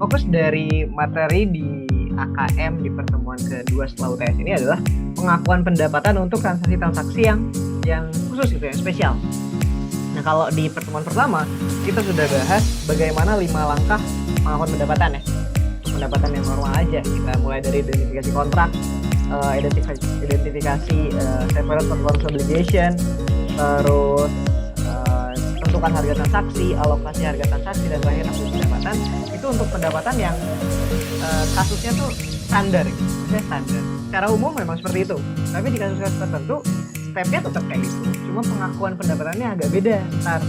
fokus dari materi di AKM di pertemuan kedua setelah UTS ini adalah pengakuan pendapatan untuk transaksi-transaksi yang khusus gitu ya, spesial. Nah, kalau di pertemuan pertama kita sudah bahas bagaimana 5 langkah pengakuan pendapatan ya. Pendapatan yang normal aja. Kita mulai dari identifikasi kontrak, identifikasi separate performance obligation, terus tentukan harga transaksi, alokasi harga transaksi, dan terakhir akumulasi pendapatan. Itu untuk pendapatan yang kasusnya tuh standar, standar. Secara umum memang seperti itu. Tapi di kasus-kasus tertentu stepnya tetap kayak gitu. Cuma pengakuan pendapatannya agak beda ntar.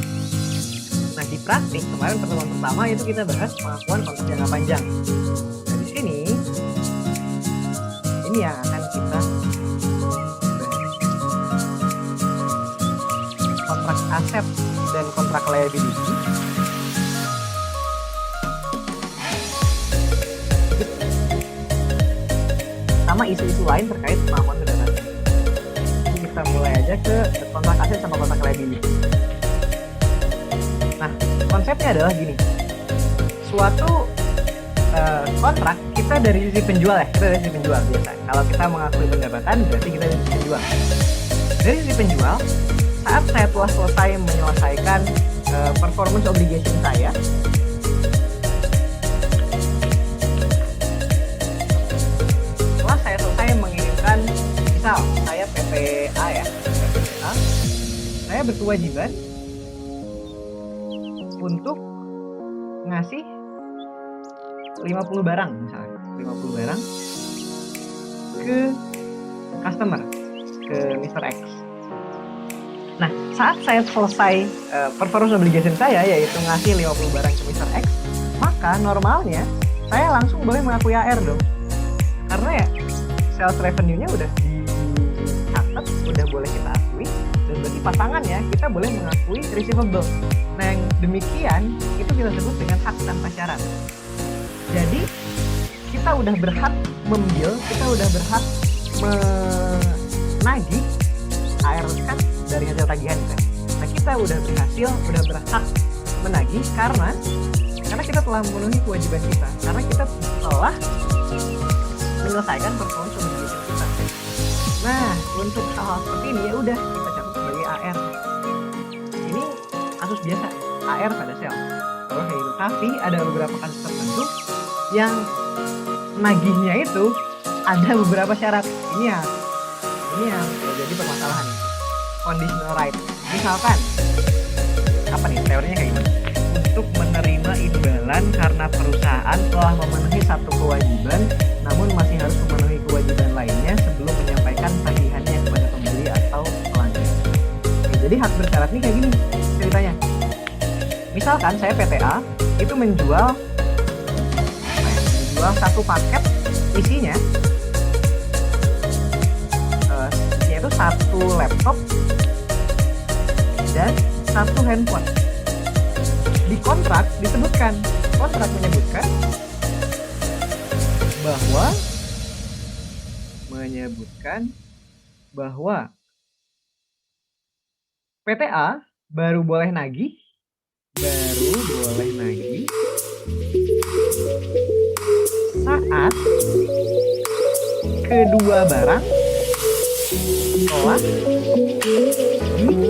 Nah, di praktik kemarin pertemuan pertama itu kita bahas pengakuan kontrak jangka panjang. Nah, di sini ini yang akan kita bahas. Kontrak aset dan kontrak liability. Sama isu-isu lain terkait pengakuan pendapatan. Kita mulai aja ke kontrak aset sama kontrak liability. Nah, konsepnya adalah gini. Suatu kontrak kita dari sisi penjual ya, kita dari sisi penjual biasa. Kalau kita mengakui pendapatan berarti kita dari sisi penjual. Dari sisi penjual, saat saya telah selesai menyelesaikan performance obligation saya, setelah saya selesai mengirimkan, misal saya PPA ya, PPA, saya berkewajiban untuk ngasih 50 barang misalnya, 50 barang ke customer, ke Mr. X. Nah, saat saya selesai performance obligation saya, yaitu ngasih 50 barang ke Mr. X, maka normalnya saya langsung boleh mengakui AR dong. Karena ya sales revenue-nya udah dicatat, udah boleh kita akui, dan berarti pasangannya kita boleh mengakui receivable. Nah, yang demikian itu kita sebut dengan hak tanpa syarat. Jadi kita udah berhak membil, kita udah berhak menagih AR kan dari hasil tagihan kan. Nah, kita udah berhak menagih karena kita telah memenuhi kewajiban kita, karena kita telah menyelesaikan performance obligation kita. Nah, untuk hal-hal seperti ini ya udah kita catat sebagai AR. Ini kasus biasa, AR pada sales. Kalau kayak gitu. Tapi ada beberapa kasus tertentu yang nagihnya itu ada beberapa syarat. Ini yang jadi permasalahan. Conditional right. Misalkan apa nih teorinya kayak gimana? Untuk menerima imbalan karena perusahaan telah memenuhi satu kewajiban, namun masih harus memenuhi kewajiban lainnya sebelum menyampaikan tagihannya kepada pembeli atau pelanggan. Jadi hak bersyarat ini kayak gini ceritanya. Misalkan saya PTA itu menjual satu paket isinya yaitu satu laptop dan satu handphone. Di kontrak menyebutkan bahwa PTA baru boleh nagih saat kedua barang telah dikirim.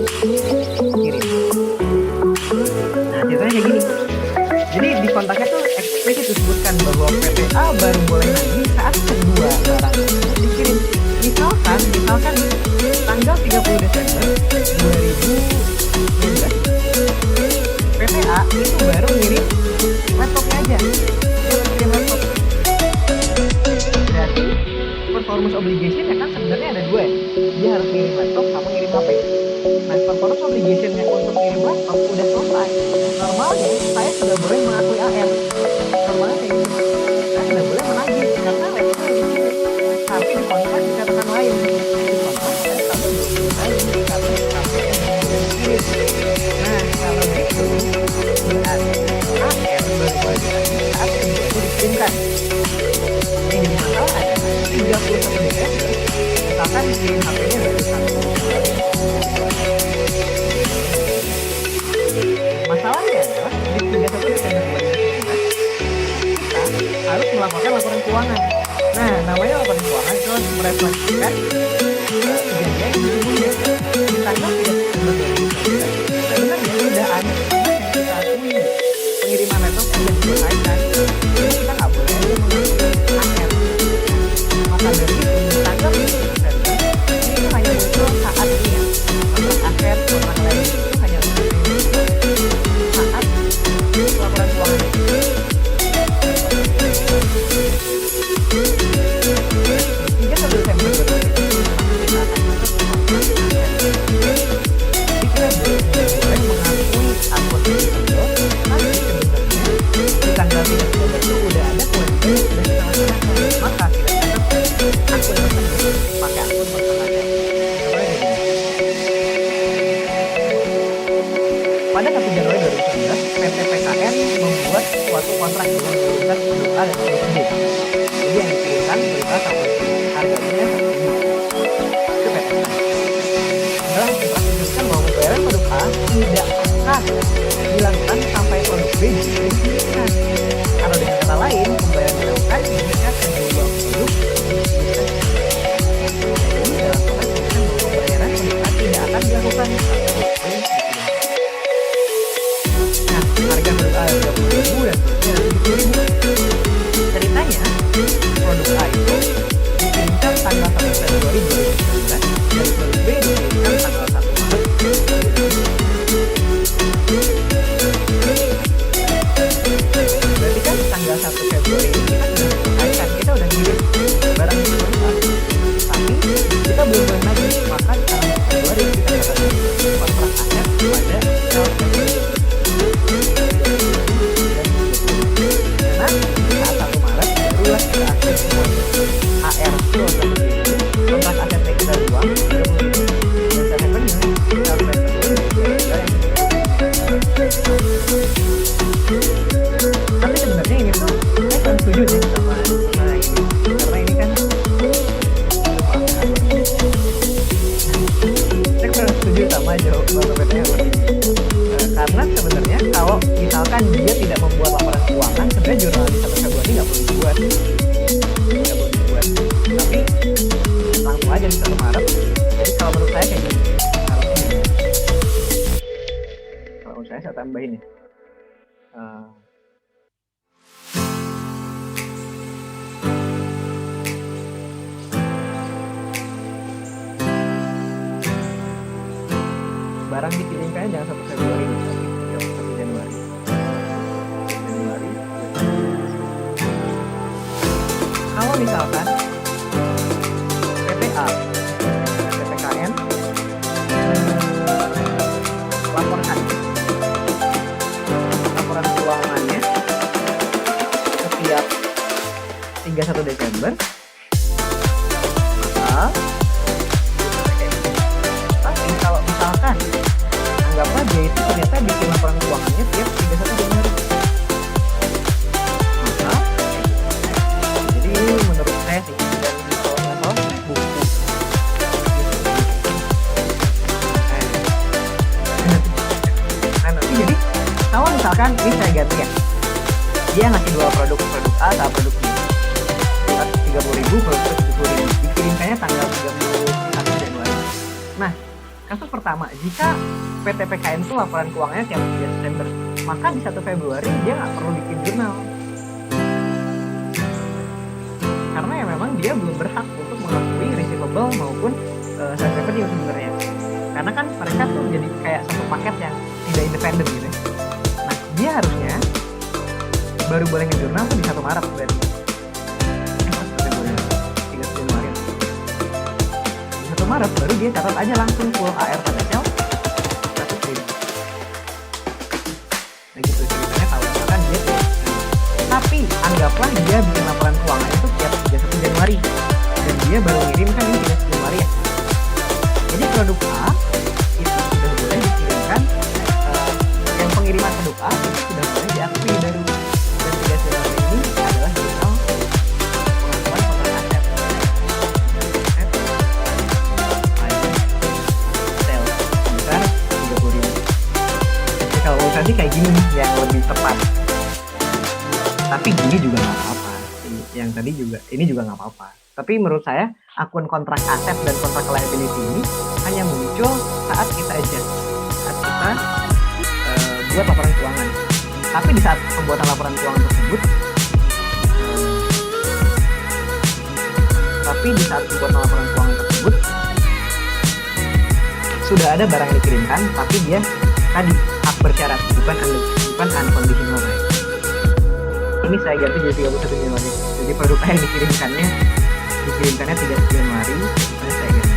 Nah, ceritanya kayak gini. Jadi di kontraknya tuh eksplisit disebutkan bahwa PTA baru boleh nagih saat kedua barang dikirim. Misalkan tanggal 30 Desember 2019 PTA itu baru ngirim laptopnya aja. Dia baru kirim laptop. Berarti performance obligation ya kan sebenarnya ada dua ya. Dia harus ngirim laptop sama ngirim HP. Nah, performance obligation-nya untuk ngirim laptop udah selesai. Normalnya saya sudah boleh mengakui AR. Normalnya kayak gitu. Saya sudah boleh menagih karena laptopnya dikirim. Tapi di kontrak dikatakan lain. Di kontrak dikatakan lain karena HP-nya sudah dikirim. Nah, kalau gitu berarti AR baru boleh dinagih saat itu dikirimkan. Yang jadi masalah adalah 31 Desember misalkan dikirim HP-nya baru 1. Masalahnya adalah di 31 Desember 2019 kita keuangan. Nah, namanya laporan keuangan itu merefleksikan kejadian yang sesungguhnya. Di tanggal 31 Desember sebenarnya sudah ada yang kita akui, pengiriman laptop sudah diselesaikan. Jadi kita nggak boleh aja mengakui akhir. Maka dari itu di tanggal 31 Desember ini itu hanya muncul saat ini ya. Kontrak akhir, kontrak lain itu hanya muncul saat laporan keuangan. 31 Desember kita akan masuk ke kontrak akhir. Jadi kita boleh mengakui akun kripto, tapi sebenarnya di tanggal 3 Desember itu udah ada kewajiban yang sudah kita laksanakan. Maka kita catat akun tersebut pakai akun kontrak akhir. Pada 1 Januari 2019, PT PKN membuat suatu kontrak dengan tulisan produk A dan produk B. Jadi yang dikirimkan berupa harganya 1.000. Itu PT PKN. Adalah kontrak menjelaskan bahwa pembayaran produk A tidak akan dilakukan sampai produk B dikirimkan. Atau dengan kata lain, pembayaran dilakukan jika kedua produk dikirimkan. Jadi dalam kontrak menjelaskan bahwa pembayaran produk A tidak akan dilakukan sampai produk B dikirimkan. Harga produk A 30.000 dan seterusnya 70.000. Ceritanya produk A itu dikirimkan tanggal 1 Februari 2019 dan produk B dikirimkan tanggal 1 Maret 2020. Berarti kan tanggal 1 Februari ini kita sudah selesaikan, kita udah ngirim barang itu produk A, tapi kita belum boleh lagi. Maka tanggal 1 Februari kita katakan kontrak akhir pada LPG. Saat 1 Maret barulah kita akhir semuanya. AR itu kontrak aset yang kita buang 30.000 dan set revenue kita harus bayar tapi sebenarnya ini tuh saya kan setuju sih sama ini, karena ini kan saya kurang setuju sama jawaban PT-nya karena sebenarnya kalau misalkan dia tidak membuat laporan keuangan, sebenarnya jurnal di 1 Februari nggak perlu dibuat, tapi langsung aja di 1 Maret. Jadi kalau menurut saya kayak gini, harusnya kalau menurut saya tambahin ya, barang dikirimkannya jangan 1 Februari, tapi 1 Januari. Kalau misalkan PPA, PPKN laporan keuangannya setiap 31 Desember, maka tapi kalau misalkan anggaplah dia itu ternyata bikin laporan keuangannya tiap 31 Januari, maka jadi ini menurut saya sih, dan kalau nggak salah buku nah nanti jadi kalau misalkan ini saya ganti ya, dia ngasih dua produk A sama produk B, 30.000 produk 70.000, dikirimkannya tanggal 31 Januari. Nah, kasus pertama, jika PT PKN itu laporan keuangannya tiap 3 Desember, maka di 1 Februari dia nggak perlu bikin jurnal. Karena ya memang dia belum berhak untuk mengakui receivable maupun sales revenue sebenarnya. Karena kan mereka tuh jadi kayak satu paket yang tidak independen gitu. Nah, dia harusnya baru boleh ngejurnal tuh di 1 Maret berarti. 3 Januari. Di 1 Maret baru dia catat aja langsung full AR pada sel 1.000. Nah gitu ceritanya kalau misalkan dia tuh. Tapi anggaplah dia bikin laporan keuangan itu tiap 31 Januari dan dia baru ngirim kan ini 31 Januari ya. Jadi produk A itu sudah boleh dikirimkan, yang pengiriman produk A itu sudah boleh diakui baru, dan 3 Januari ini adalah jurnal pengakuan kontrak aset. Sel sebesar 30.000. Jadi kalau urusan sih kayak gini yang lebih tepat. Tapi gini juga nggak apa-apa. yang tadi juga, ini juga nggak apa-apa. Tapi menurut saya akun kontrak aset dan kontrak liability ini hanya muncul saat kita adjust, saat kita buat laporan keuangan. Tapi di saat pembuatan laporan keuangan tersebut, sudah ada barang yang dikirimkan, tapi dia tadi hak bersyarat, bukan unconditional right. Ini saya ganti jadi 31 Januari. Jadi produk yang dikirimkannya 30 Januari, saya ganti.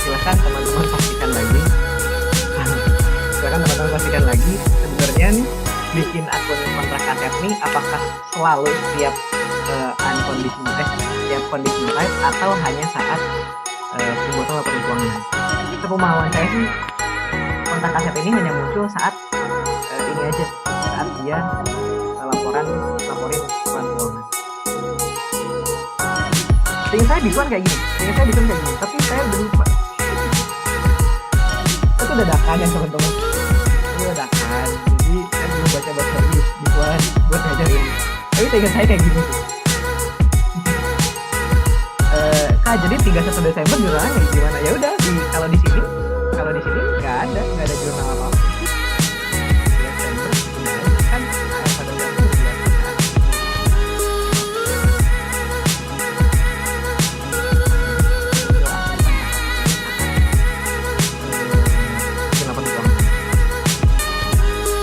Silahkan teman-teman pastikan lagi sebenarnya nih bikin akun kontrak aset nih apakah selalu setiap conditional type atau hanya saat pembuatan laporan keuangan. Sepemahaman saya sih kontrak aset ini hanya muncul saat ini aja, saat dia laporin laporan keuangan. Seingat saya bisuan kayak gini, tapi saya udah lupa. Itu udah dadakan ya teman-teman. Itu dadakan. Jadi saya belum baca-baca bisuan buat ngajarin. Tapi seingat saya kayak gini. Kak, jadi 31 Desember jurnalnya gimana? Ya udah, kalau di sini nggak ada jurnal apa-apa. Desember kan akhir pada Desember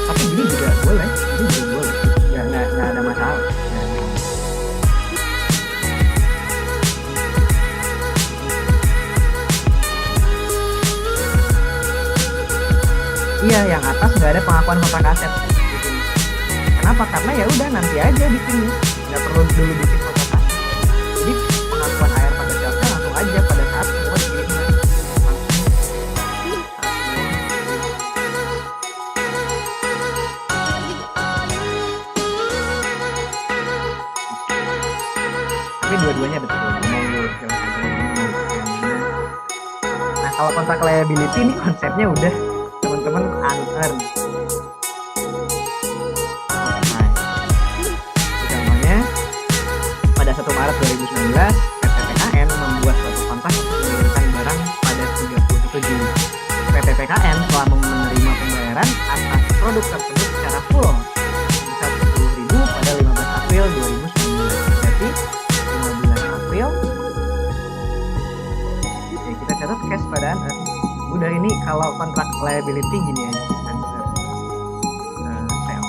tapi ini juga boleh, nggak ada masalah. Iya, yang atas nggak ada pengakuan kontrak aset di sini. Kenapa? Karena ya udah nanti aja bikinnya, nggak perlu dulu bikin kontrak aset. Jadi pengakuan AR pada shelfnya langsung aja pada saat semua dikirimkan. Tapi dua-duanya betul. Nah, kalau kontrak liability ini konsepnya udah teman-teman unearn. Contohnya pada 1 Maret 2019 PT PKN membuat suatu kontrak untuk mengirimkan barang pada 31 Juli. PT PKN telah menerima pembayaran atas produk tersebut secara full sebesar 10.000 pada 15 April 2019. Berarti 15 April ya kita catat cash pada unearn. Udah, ini kalau kontrak liability gini aja, answer sale.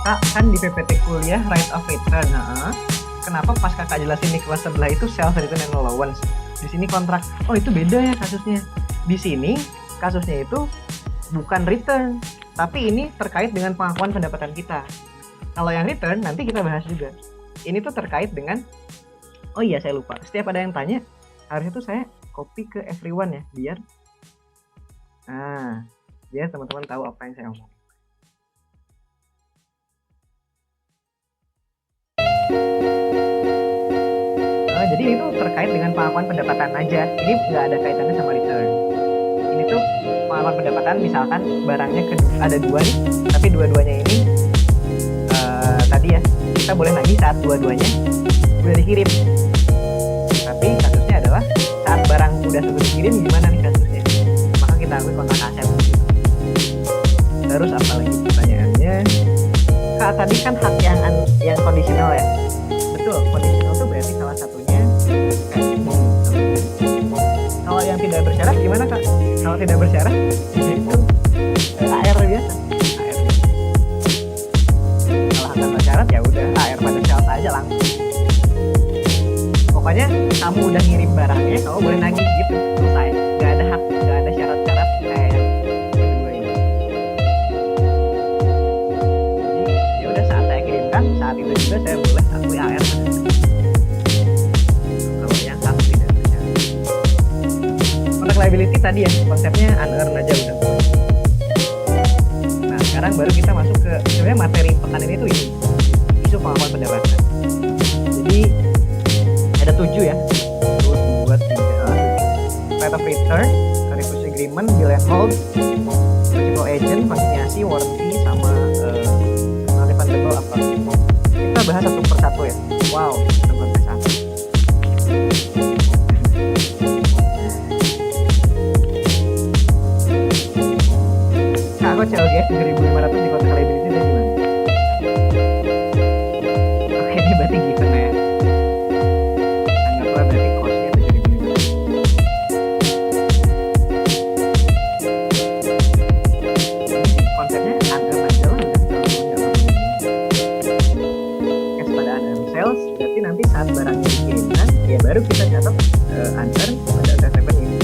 Kak, kan di PPT kuliah right of return, kenapa pas kakak jelasin di kelas sebelah itu sales return and allowance, di sini kontrak? Oh, itu beda ya kasusnya. Di sini kasusnya itu bukan return, tapi ini terkait dengan pengakuan pendapatan kita. Kalau yang return nanti kita bahas juga. Ini tuh terkait dengan, oh iya saya lupa, setiap ada yang tanya harusnya tuh saya copy ke everyone ya, biar teman-teman tahu apa yang saya omong. Jadi itu terkait dengan pengakuan pendapatan aja, ini nggak ada kaitannya sama return. Ini tuh pengakuan pendapatan, misalkan barangnya ada dua nih, tapi dua-duanya ini tadi ya kita boleh nagih saat dua-duanya udah dikirim. Tapi kasusnya adalah saat barang udah sebelum dikirim gimana nih kasusnya? Maka kita akui kontrak aset. Terus apa lagi pertanyaannya? Kak, tadi kan hak yang kondisional ya. Betul, kondisional tuh berarti salah satunya kalau yang tidak bersyarat gimana Kak? Kalau tidak bersyarat itu AR biasa. Kalau hak bersyarat ya udah AR pada syarat aja langsung. Pokoknya kamu udah ngirim barangnya, kamu boleh nagih gitu, selesai. Gak ada hak, gak ada syarat-syarat kayak yang kedua ini. Jadi ya udah saat saya kirimkan, saat itu juga saya boleh akui AR pada syarat. Kalau yang satu tidak bersyarat. Kontrak liability Tapi tadi ya konsepnya unearn aja udah. Nah sekarang baru kita masuk ke sebenarnya materi pekan ini tuh ini isu pengakuan pendapatan. Jadi ada 7 ya, 1, 2, 3, right of return, requisite agreement, bill and hold, principal agent, konsinyasi, warranty, sama non-refundable apa. Kita bahas satu persatu ya. Wow, sampai satu. Kak, aku CLGS 3.500 di kota liability dan gimana? Oke, ini berarti given ya. Anggaplah berarti cost-nya 7.500. Konsepnya unearn aja lah, cash pada unearn sales, berarti nanti saat barangnya dikirimkan, ya baru kita catat unearn pada revenue.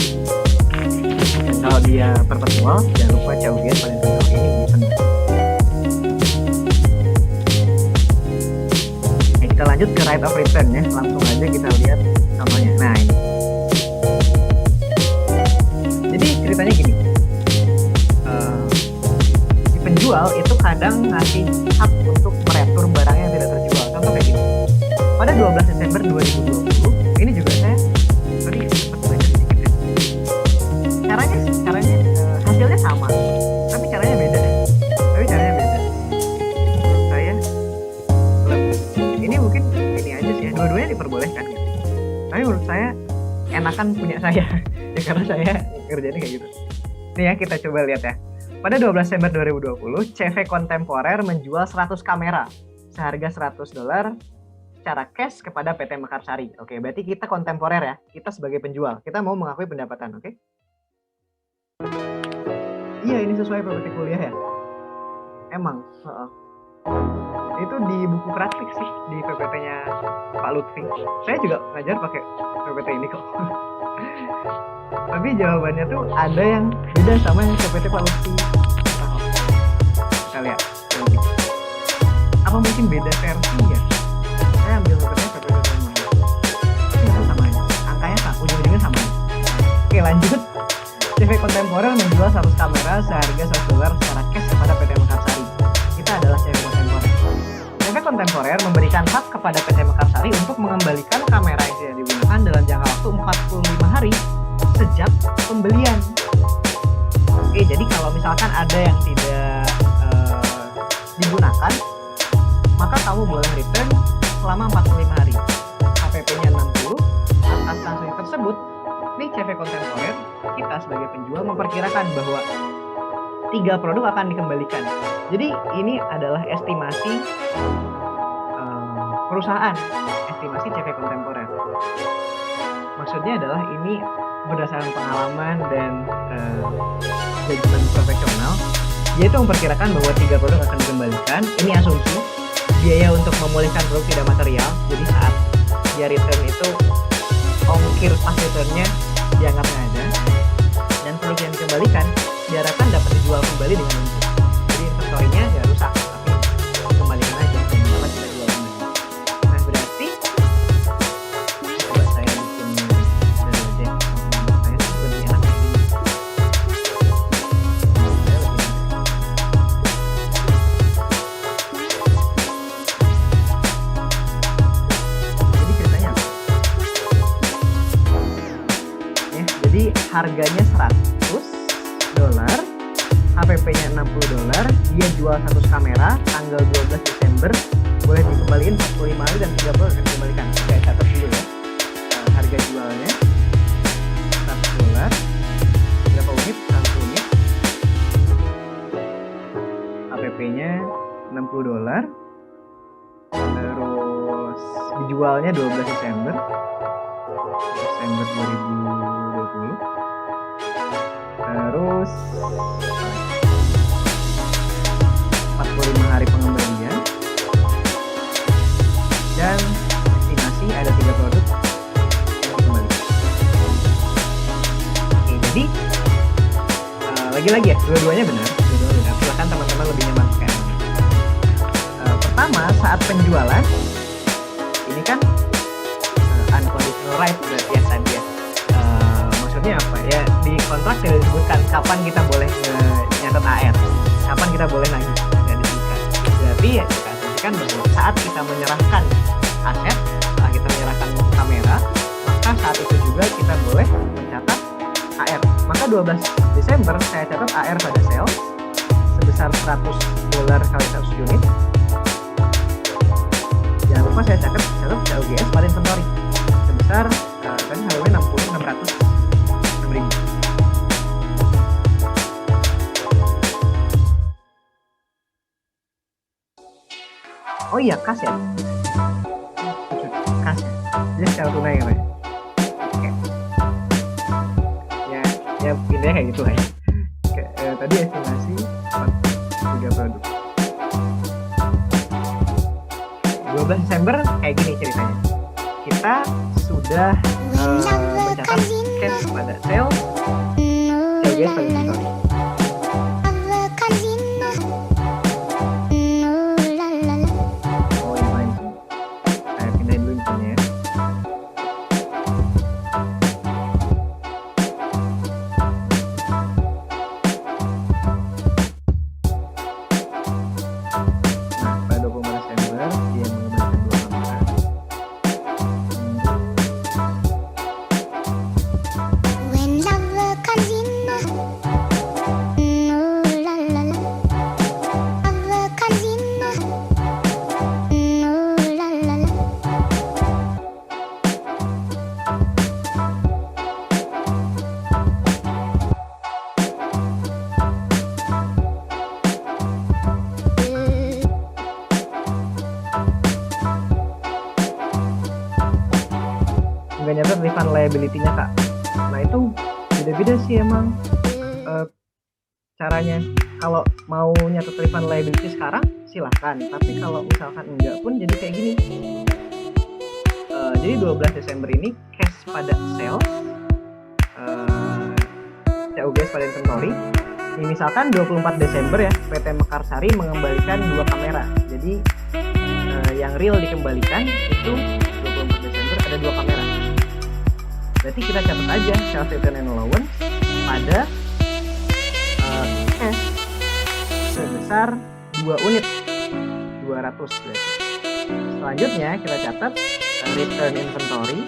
Dan kalau dia perpetual, jangan lupa COGS pada contoh ini given. Oke, kita lanjut ke right of return ya, langsung aja kita lihat contohnya. Nah ini. Jadi ceritanya gini, si penjual itu kadang ngasih hak untuk meretur barang yang tidak terjual. Contoh kayak gini, pada 12 Desember 2020, ini juga saya tadi sempat baca sedikit ya. Caranya hasilnya sama, tapi caranya beda. Menurut saya ini mungkin ini aja sih ya, dua-duanya diperbolehkan gitu. Tapi menurut saya enakan punya saya ya, karena saya kerjanya kayak gitu. Nih ya, kita coba lihat ya. Pada 12 Desember 2020, CV Kontemporer menjual 100 kamera seharga $100 secara cash kepada PT Mekarsari. Oke, berarti kita kontemporer ya. Kita sebagai penjual, kita mau mengakui pendapatan, oke? Iya, ini sesuai PPT kuliah ya. Emang, itu di buku praktik sih, di PPT-nya Pak Lutfi. Saya juga ngajar pakai PPT ini kok. Tapi jawabannya tuh ada yang beda sama yang PPT Pak Lutfi. Kita lihat. Apa mungkin beda versi ya? Saya ambil PPT sama. Ini sama aja. Angkanya sama, ujung-ujungnya sama. Oke, lanjut. CV Kontemporer menjual 100 kamera seharga $100 secara cash kepada PT Mekarsari. Kita adalah CV Kontemporer. CV Kontemporer memberikan hak kepada PT Mekarsari untuk mengembalikan kamera yang tidak digunakan dalam jangka waktu 45 hari sejak pembelian. Oke, jadi kalau misalkan ada yang tidak digunakan, maka kamu boleh return selama 45 hari. HPP-nya 60. Atas transaksi tersebut, nih CV Kontemporer, kita sebagai penjual memperkirakan bahwa 3 produk akan dikembalikan. Jadi ini adalah estimasi perusahaan, estimasi CV Kontemporer. Maksudnya adalah ini berdasarkan pengalaman dan judgement profesional. Dia itu memperkirakan bahwa 3 produk akan dikembalikan. Ini asumsi. Biaya untuk memulihkan produk tidak material. Jadi saat dia return itu ongkir pas returnnya dianggap nggak ada. Dan produk yang dikembalikan diharapkan dapat dijual kembali dengan untung. Jadi inventory-nya nggak rusak, tapi dikembalikan aja dan dapat kita jual kembali. Nah berarti coba saya bikin dari aja. Saya lebih enak kayak gini. Jadi ceritanya apa? Ya, jadi harganya $100, HPP-nya $60, dia jual 100 kamera tanggal 12 Desember, boleh dikembaliin 45 hari dan 30 akan dikembalikan. Saya catat dulu ya. Harga jualnya $100, berapa unit? 1 unit. HPP-nya $60, terus dijualnya 12 Desember 2020. Terus 45 hari pengembalian, dan estimasi ada 3 produk yang dikembalikan. Oke, jadi lagi-lagi ya, dua-duanya benar. Silakan teman-teman lebih nyaman pakai yang mana. Pertama, saat penjualan ini kan unconditional right berarti ya tadi ya. maksudnya apa ya, di kontrak tidak disebutkan kapan kita boleh nyatet AR, kapan kita boleh nagih, tidak disebutkan. Berarti ya kita asumsikan bahwa saat kita menyerahkan aset, setelah kita menyerahkan kamera, maka saat itu juga kita boleh mencatat AR. Maka 12 Desember saya catat AR pada sales sebesar $100 kali 100 unit. Jangan lupa saya catat COGS pada inventory sebesar tadi harganya 6.600.000. Oh iya, kas ya, kas ya, jadi secara tunai ya, oke. Ya pindah kayak gitu lah ya. Tadi estimasi 3 produk. 12 Desember kayak gini ceritanya. Kita sudah mencatat cash pada sales, COGS pada inventory. Oh yang lain sih. Saya pindahin dulu infonya ya. Nah, pada 24 Desember dia mengembalikan 2 kamera. Nggak nyatet refund liability-nya kak. Nah itu beda-beda sih emang caranya. Kalau mau nyatet refund liability sekarang silahkan, tapi kalau misalkan enggak pun jadi kayak gini. Jadi 12 Desember ini cash pada sales, COGS pada inventory. Ini misalkan 24 Desember ya, PT Mekarsari mengembalikan 2 kamera. Jadi yang real dikembalikan itu 24 Desember ada 2 kamera. Berarti kita catat aja sales return and allowance pada cash sebesar 2 unit 200 berarti. Selanjutnya kita catat return inventory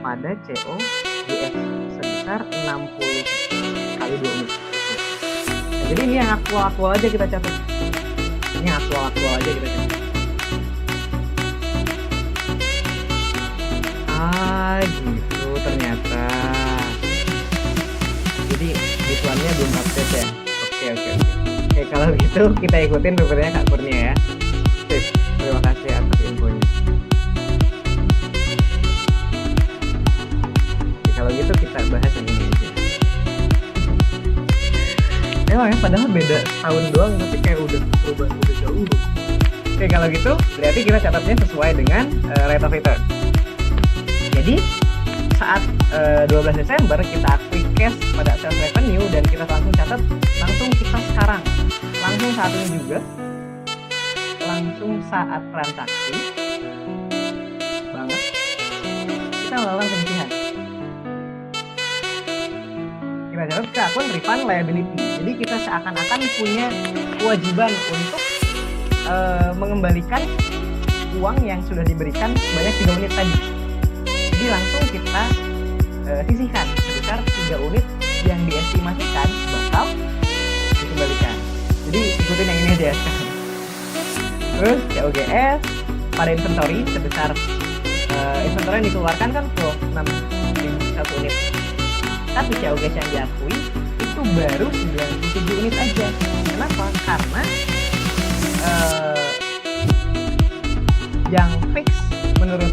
pada COGS sebesar 60 kali 2 unit. Nah, jadi ini yang aktual aja kita catat. Ini aktual aja kita catat. Gitu ternyata. Jadi visualnya belum update ya. Oke, kalau gitu kita ikutin tutorialnya Kak Kurnia ya. Sip, terima kasih atas infonya. Oke, kalau gitu kita bahas yang ini aja. Emang ya, padahal beda tahun doang tapi kayak udah perubahan udah jauh. Oke, kalau gitu berarti kita catatnya sesuai dengan rate of return. Jadi saat 12 Desember kita akui cash pada sales revenue dan kita langsung catat, langsung kita sekarang, langsung saat ini juga, langsung saat transaksi banget kita melakukan penyisihan. Kita catat ke akun refund liability. Jadi kita seakan-akan punya kewajiban untuk mengembalikan uang yang sudah diberikan sebanyak 3 unit tadi. Jadi langsung kita sisihkan sebesar 3 unit yang diestimasikan bakal dikembalikan. Jadi ikutin yang ini aja. Terus COGS pada inventory sebesar inventory yang dikeluarkan kan 26.001 unit. Tapi COGS yang diakui itu baru 97 unit aja. Kenapa? Karena yang fix menurut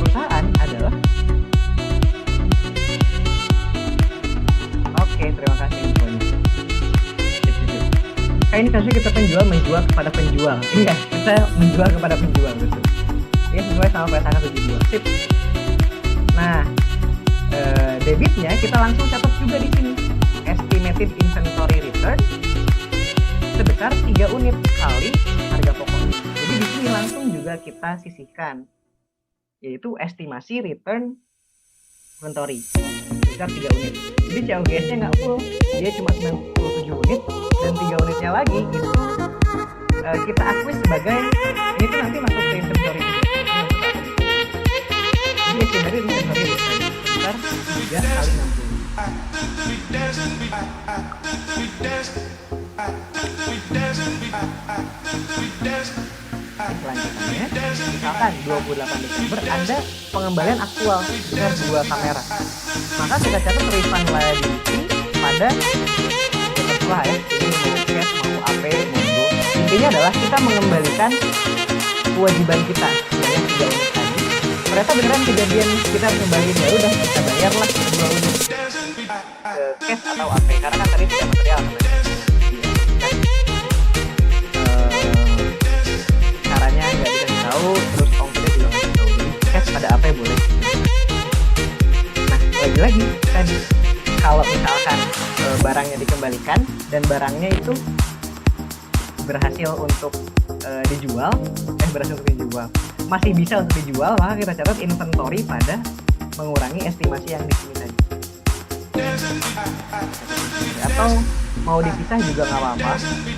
perusahaan adalah terima kasih infonya. Kayak ini kasusnya kita menjual kepada penjual. Iya, kita menjual kepada penjual betul. Ini sesuai sama PSAK 72. Sip. Nah, debitnya kita langsung catat juga di sini. Estimated inventory return sebesar 3 unit kali harga pokoknya. Jadi di sini langsung juga kita sisihkan yaitu estimasi return inventory sebesar 3 unit. Jadi COGS-nya nggak full, dia cuma 97 unit, dan 3 unitnya lagi itu kita akui sebagai ini tuh nanti masuk ke inventory juga. Jadi estimasi inventory sebesar 3 kali 60. Selanjutnya, misalkan 28 Desember ada pengembalian aktual sebesar 2 kamera, maka kita catat refund liability pada terserah ya, ini mau cash, mau AP, monggo. Intinya adalah kita mengembalikan kewajiban kita sebanyak 3 unit tadi. Ternyata beneran kejadian kita mengembalikan, ya udah kita bayarlah 2 unit cash atau AP, karena kan tadi tidak material kan. Caranya nggak dikasih tahu, terus ongkirnya juga nggak dikasih tahu, jadi cash pada AP boleh. Nah, lagi-lagi tadi kalau misalkan barangnya dikembalikan dan barangnya itu berhasil untuk dijual, masih bisa untuk dijual, maka kita catat inventory pada mengurangi estimasi yang di sini tadi. Atau mau dipisah juga nggak apa-apa,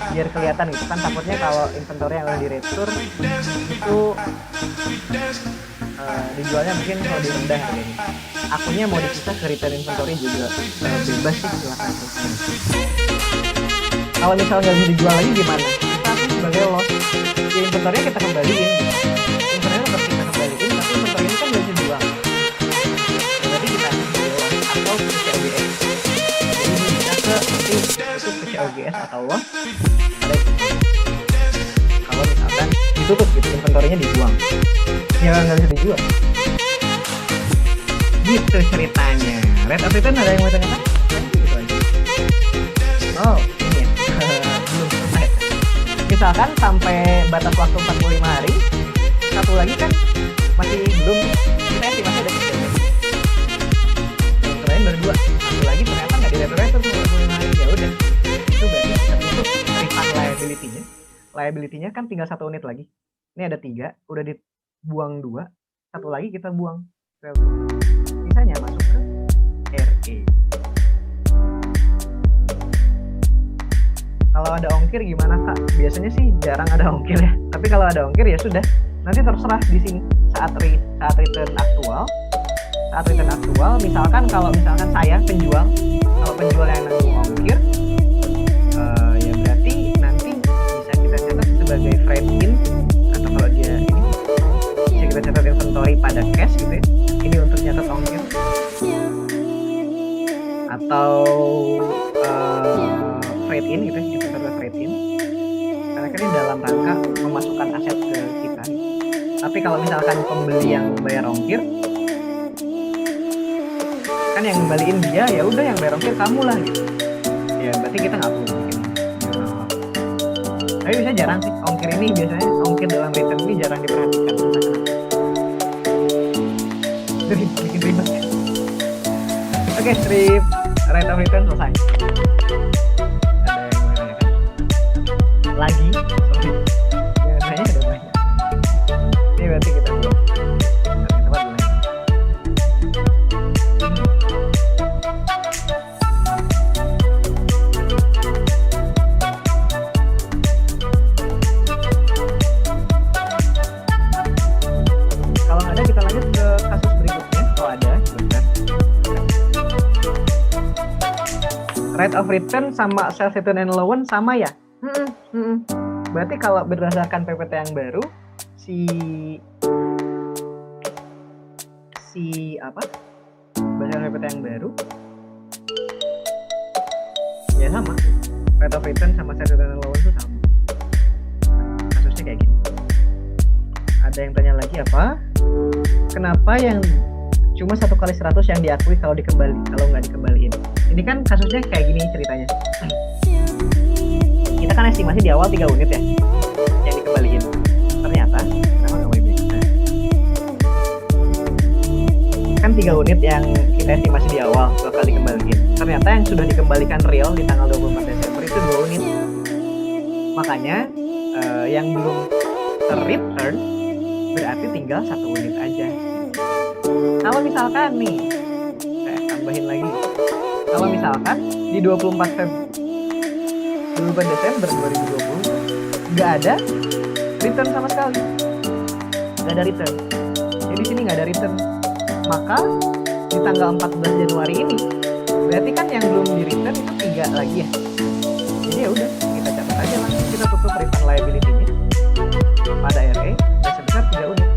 biar kelihatan gitu kan, takutnya kalau inventory yang udah diretur itu dijualnya mungkin kalau di rendah harganya. Akunnya mau dipisah ke return inventory juga bebas sih, silakan. Kalau misalnya nggak bisa dijual lagi gimana? Kita akui sebagai loss, ya inventory kita kembaliin, inventory tetap kita kembaliin, tapi inventory ini kan nggak bisa dijual, berarti kita akui loss atau ke COGS. Jadi ini bisa ke COGS atau loss kalau misalkan ditutup gitu, inventory-nya dibuang, ya nggak bisa dijual. Gitu ceritanya. Rate of return ada yang mau tanyakan? Gitu aja. Oh, ini ya. Belum selesai. Misalkan sampai batas waktu 45 hari, satu lagi kan masih belum, kita estimasi ada 3. Yang lain baru 2. Satu lagi ternyata nggak diretur-retur 45 hari. Ya udah. Itu berarti kita tutup refund liability-nya. Liability-nya kan tinggal 1 unit lagi. Ini ada 3, udah dibuang 2, satu lagi kita buang. Sisanya masuk ke RE. Kalau ada ongkir gimana Kak? Biasanya sih jarang ada ongkir ya. Tapi kalau ada ongkir ya sudah. Nanti terserah di sini saat return aktual. Saat return aktual, misalkan kalau misalkan saya penjual, kalau penjual yang nanggung ongkir, ya berarti nanti bisa kita catat sebagai freight in, atau kalau dia ini bisa kita catat inventory pada cash gitu ya. Ini untuk nyatet ongkir, atau freight in gitu, kita catat freight in, karena kan ini dalam rangka memasukkan aset ke kita. Tapi kalau misalkan pembeli yang bayar ongkir, kan yang ngembaliin dia, ya udah yang bayar ongkir kamu lah gitu. Ya berarti kita nggak perlu bikin. Tapi biasanya jarang sih ongkir ini, biasanya ongkir dalam return ini jarang diperhatikan. Bikin ribet. Oke, strip rate of return selesai. Ada yang mau tanyakan? Lagi? Sorry. Yang tanya ada banyak. Ini berarti kita buat tempat lain. Kalau nggak ada, kita lanjut ke kasus berikutnya. Kalau ada, sebentar. Rate of return sama sales return and allowance sama ya? Berarti kalau berdasarkan PPT yang baru, berdasarkan PPT yang baru, ya sama. Rate of return sama sales return and allowance itu sama. Kasusnya kayak gini. Ada yang tanya lagi apa? Kenapa yang cuma 1/100 yang diakui kalau nggak dikembaliin? Ini kan kasusnya kayak gini ceritanya. Kita kan estimasi di awal 3 unit ya yang dikembaliin. Ternyata kenapa nggak WB? Kan 3 unit yang kita estimasi di awal bakal dikembaliin. Ternyata yang sudah dikembalikan real di tanggal 24 Desember itu 2 unit. Makanya yang belum ter-return berarti tinggal 1 unit aja. Kalau misalkan nih, saya tambahin lagi. Kalau misalkan di 24 Desember 2020 nggak ada return sama sekali, nggak ada return. Jadi di sini nggak ada return. Maka di tanggal 14 Januari ini berarti kan yang belum di return itu 3 lagi ya. Jadi ya udah kita catat aja langsung, kita tutup refund liability-nya pada RA dan sebesar 3 unit.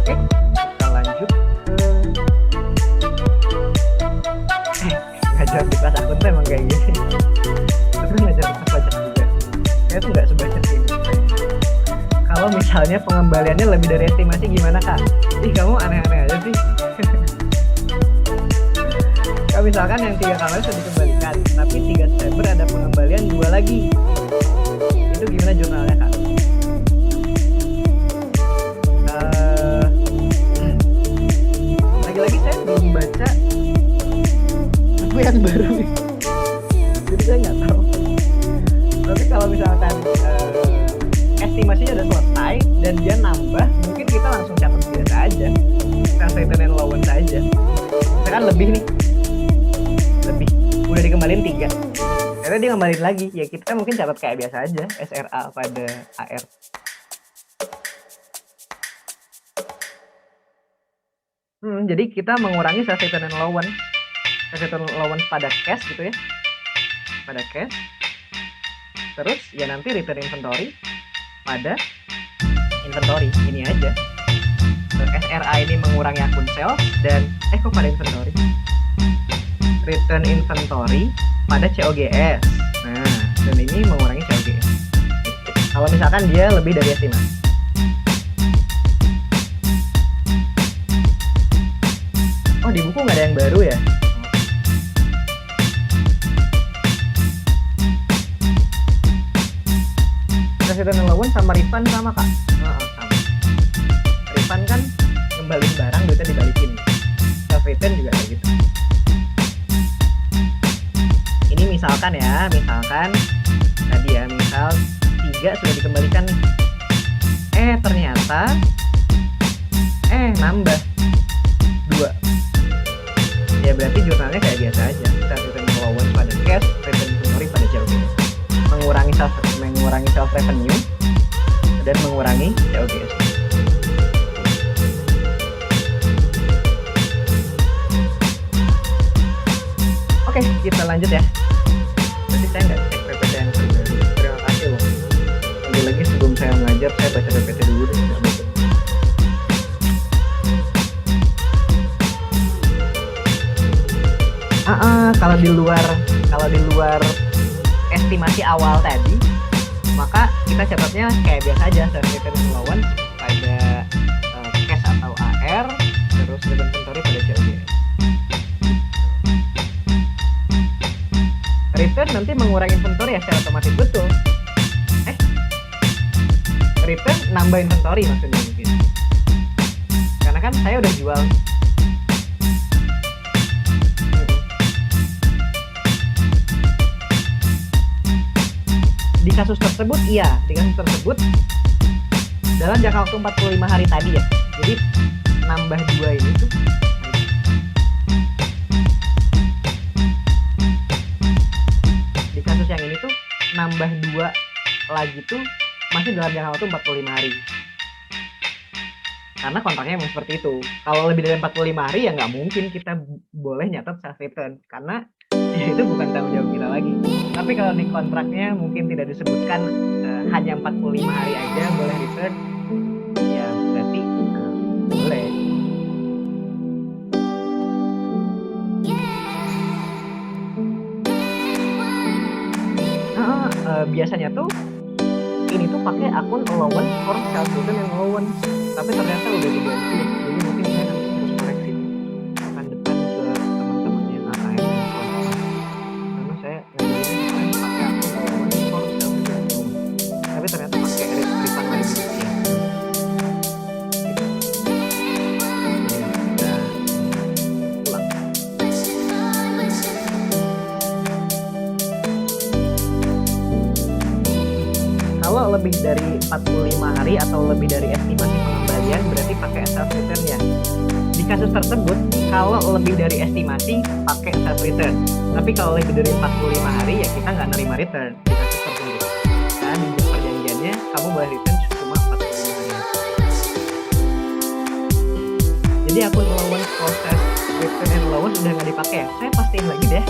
Oke, kita lanjut ke ngajar di kelas akun tuh emang kayak gini. Terus ngajar di kelas pajak juga. Saya tuh nggak sebanyak ini. Kalau misalnya pengembaliannya lebih dari estimasi gimana kak? Ih kamu aneh-aneh aja sih. Kalau misalkan yang 3 kamar sudah dikembalikan, tapi 3 September ada pengembalian 2 lagi. Itu gimana jurnalnya kak? Lagi-lagi saya belum baca buku yang baru nih. Jadi saya nggak tahu. Tapi kalau misalkan estimasinya udah selesai dan dia nambah, mungkin kita langsung catat biasa aja, self return and allowance aja. Misalkan lebih nih, lebih udah dikembalin 3, karena dia kembaliin lagi, ya kita mungkin catat kayak biasa aja, SRA pada AR. Jadi kita mengurangi self return and allowance, pada cash gitu ya, pada cash. Terus ya nanti return inventory pada inventory, ini aja. SRA ini mengurangi akun sales dan kok pada inventory, return inventory pada COGS. Nah, dan ini mengurangi COGS kalau misalkan dia lebih dari estimasi. Oh, di buku nggak ada yang baru ya? Return allowance sama refund sama kak? Sama. Refund kan ngembalin barang, duitnya dibalikin. Self return juga kayak gitu. Ini misalkan tadi ya, misal 3 sudah dikembalikan nih. Ternyata nambah 2. Ya berarti jurnalnya kayak biasa aja. Self return allowance pada cash, return inventory pada COGS. Mengurangi self revenue dan mengurangi COGS. Oke, kita lanjut ya. Berarti saya nggak cek PPT yang terbaru. Terima kasih loh. Lagi sebelum saya mengajar, saya baca PPT dulu deh. Kalau di luar estimasi awal tadi, maka kita catatnya kayak biasa aja, self return allowance pada cash atau AR, terus return inventory pada COGS. Return nanti mengurangi inventory ya secara otomatis, betul. Return nambah inventory maksudnya mungkin, karena kan saya udah jual. Di kasus tersebut dalam jangka waktu 45 hari tadi ya, jadi nambah 2 ini tuh di kasus yang ini tuh nambah 2 lagi tuh masih dalam jangka waktu 45 hari, karena kontraknya memang seperti itu. Kalau lebih dari 45 hari ya nggak mungkin kita boleh nyatat self return, karena ya itu bukan tanggung jawab kita lagi. Tapi kalau di kontraknya mungkin tidak disebutkan hanya 45 hari aja boleh return, ya berarti boleh. Biasanya tuh ini tuh pakai akun allowance for self return and allowance, tapi ternyata udah diganti. Jadi mungkin saya nanti harus koreksi pekan depan ke teman-teman yang AKM dan kawan-kawan, karena saya ngajarin pakai akun allowance for self return and allowance, tapi ternyata pakai refund liability ya. Kalau kalau lebih dari 45 hari atau lebih dari estimasi pengembalian berarti pakai self return ya. Di kasus tersebut kalau lebih dari estimasi pakai self return, tapi kalau lebih dari 45 hari ya kita nggak nerima return di kasus tersebut. Nah di perjanjiannya kamu boleh return cuma 45 hari. Jadi akun allowance proses return and allowance udah nggak dipakai ya. Saya pastiin lagi deh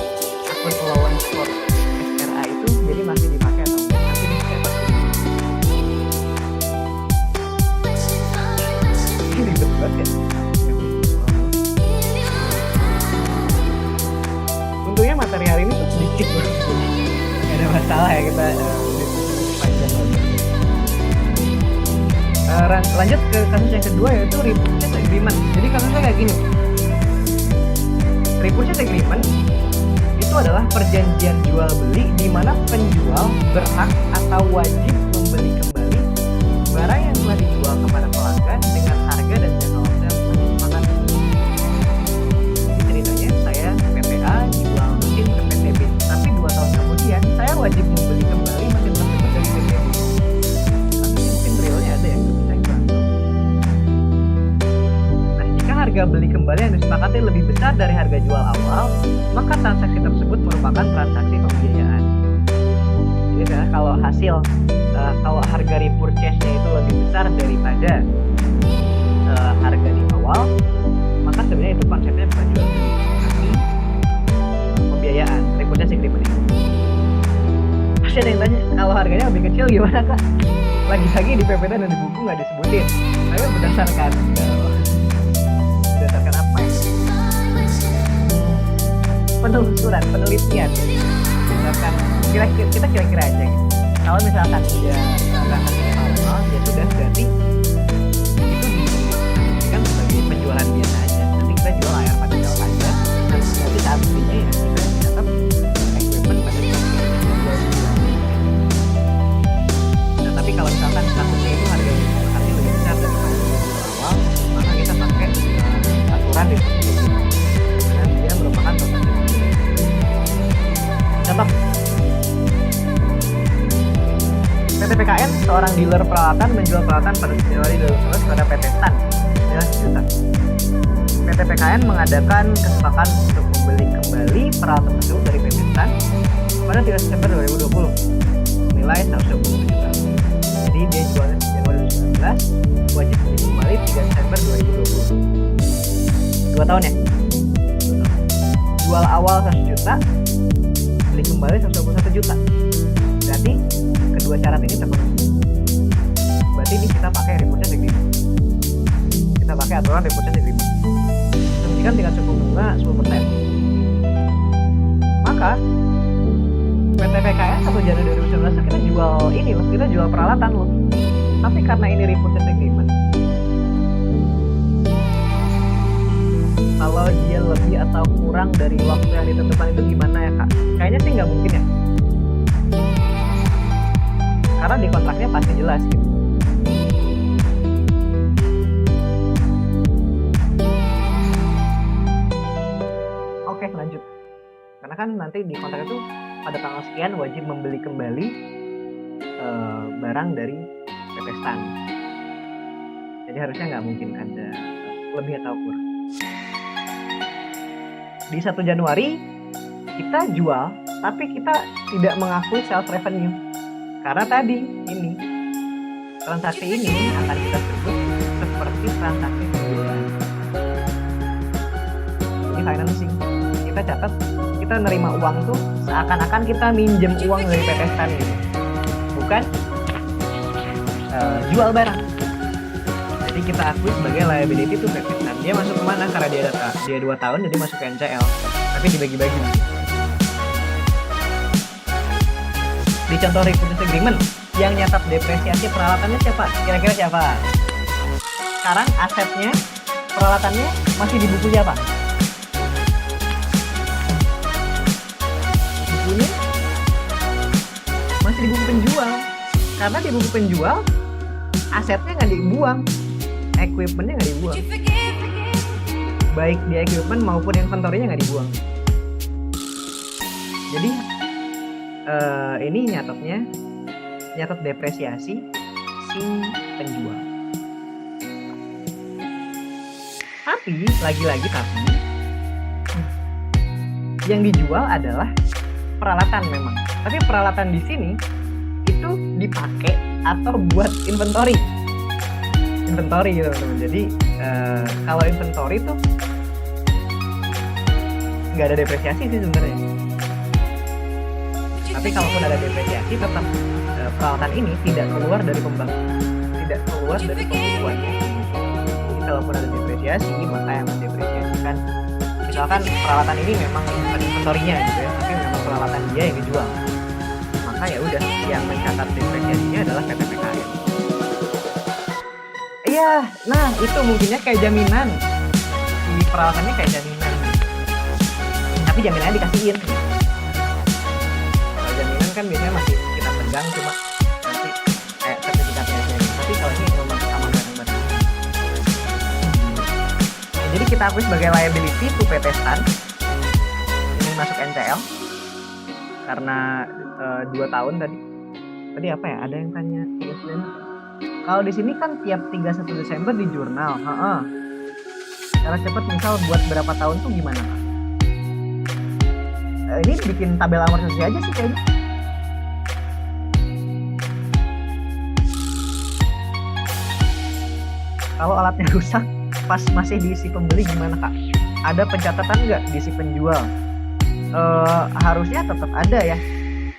akun allowance for SRA itu jadi masih dipakai atau enggak. Nanti saya pastiin. Ini ribet banget ya. Untungnya materi hari ini tuh sedikit, nggak ada masalah ya kita panjang lagi. Lanjut ke kasus yang kedua yaitu repurchase agreement. Jadi kasusnya kayak gini. Repurchase agreement itu adalah perjanjian jual beli di mana penjual berhak atau wajib membeli kembali barang yang telah dijual kepada pelanggan dengan harga dan jangka waktu yang telah disepakati. Jadi ceritanya saya PPA jual mesin ke PT B, tapi 2 tahun kemudian saya wajib membeli kembali mesin tersebut dari PT B. Tapi mungkin realnya ada yang bisa kurang tahu. Nah, jika harga beli kembali yang disepakati lebih besar dari harga jual awal, maka transaksi tersebut merupakan transaksi pembiayaan. Jadi kalau hasil kalau harga repurchase-nya itu lebih besar daripada harga di awal, maka sebenarnya itu konsepnya bukan jual beli, tapi pembiayaan, repurchase agreement itu. Pasti ada yang tanya, kalau harganya lebih kecil gimana kak? Lagi-lagi di PPT dan di buku nggak disebutin. Tapi berdasarkan apa ya? Penelusuran, penelitian. Misalkan kita kira-kira aja gitu. Kalau misalkan dia transaksinya normal, ya sudah berarti itu kan sebagai penjualan biasa aja. Nanti kita jual air pada jauh aja. Nanti saat belinya ya kita tetap equipment pada jauh. Nah tapi kalau misalkan kasusnya itu harganya lebih besar daripada awal, maka kita pakai aturan di karena dia merupakan transaksi. Contoh, PT PKN, seorang dealer peralatan menjual peralatan pada Januari 2011 pada PT Stan senilai 1 juta. PT PKN mengadakan kesepakatan untuk membeli kembali peralatan tersebut dari PT Stan pada 3 September 2020 senilai 120 juta. Jadi dia jualnya Januari 2019, wajib beli kembali 3 September 2020. 2 tahun ya? 2 tahun. Jual awal 100 juta, beli kembali 121 juta. Berarti kedua syarat ini terpenuhi. Berarti ini kita pakai repurchase agreement. Kita pakai aturan repurchase agreement. Demikian tingkat suku bunga 10%. Maka PT PKN 1 Januari 2019 kita jual ini loh, kita jual peralatan loh. Tapi karena ini repurchase agreement, kalau dia lebih atau kurang dari waktu yang ditentukan itu gimana ya kak? Kayaknya sih nggak mungkin ya. Karena di kontraknya pasti jelas gitu. Oke lanjut. Karena kan nanti di kontrak itu pada tanggal sekian wajib membeli kembali barang dari PT Stan. Jadi harusnya nggak mungkin ada lebih atau kurang. Di 1 Januari kita jual, tapi kita tidak mengakui sales revenue. Karena tadi ini transaksi ini akan kita sebut seperti transaksi pembiayaan. Ini financing. Kita catat, kita nerima uang tuh seakan-akan kita minjem uang dari PT Stan gitu. Bukan jual barang. Jadi kita akui sebagai liability to PT Stan. Dia masuk kemana? Karena dia 2 tahun jadi masuk ke NCL. Tapi dibagi-bagi. Di contoh repurchase agreement yang nyatat depresiasi peralatannya siapa? Kira-kira siapa? Sekarang asetnya, peralatannya masih di buku siapa? Bukunya masih di buku penjual. Karena di buku penjual asetnya nggak dibuang, equipmentnya nggak dibuang. Baik di equipment maupun inventory-nya nggak dibuang. Jadi ini nyatetnya nyatat depresiasi si penjual. Tapi lagi-lagi yang dijual adalah peralatan memang. Tapi peralatan di sini itu dipakai atau buat inventory gitu teman-teman. Jadi kalau inventory tuh nggak ada depresiasi sih sebenarnya. Tapi kalaupun ada depresiasi tetap peralatan ini tidak keluar dari pembukuan. Jadi kalaupun ada depresiasi maka yang mendepresiasikan misalkan peralatan ini memang bukan inventory-nya gitu ya, tapi memang peralatan dia yang dijual. Maka ya udah yang mencatat depresiasinya adalah PT PKN. Iya, nah itu mungkinnya kayak jaminan. Di peralatannya kayak jaminan. Tapi jaminannya dikasihin. Kalau jaminan kan biasanya masih kita pegang cuma nanti kayak sertifikatnya aja. Tapi kalau ini memang sama barang-barang. Jadi kita akui sebagai liability to PT Stan. Ini masuk NCL. Karena 2 tahun tadi apa ya? Ada yang tanya kalau di sini kan tiap 31 Desember di jurnal. Cara cepat misal buat berapa tahun tuh gimana Kak? Ini bikin tabel amortisasi aja sih kayaknya. Kalau alatnya rusak pas masih diisi pembeli gimana Kak? Ada pencatatan nggak di si penjual? Harusnya tetap ada ya.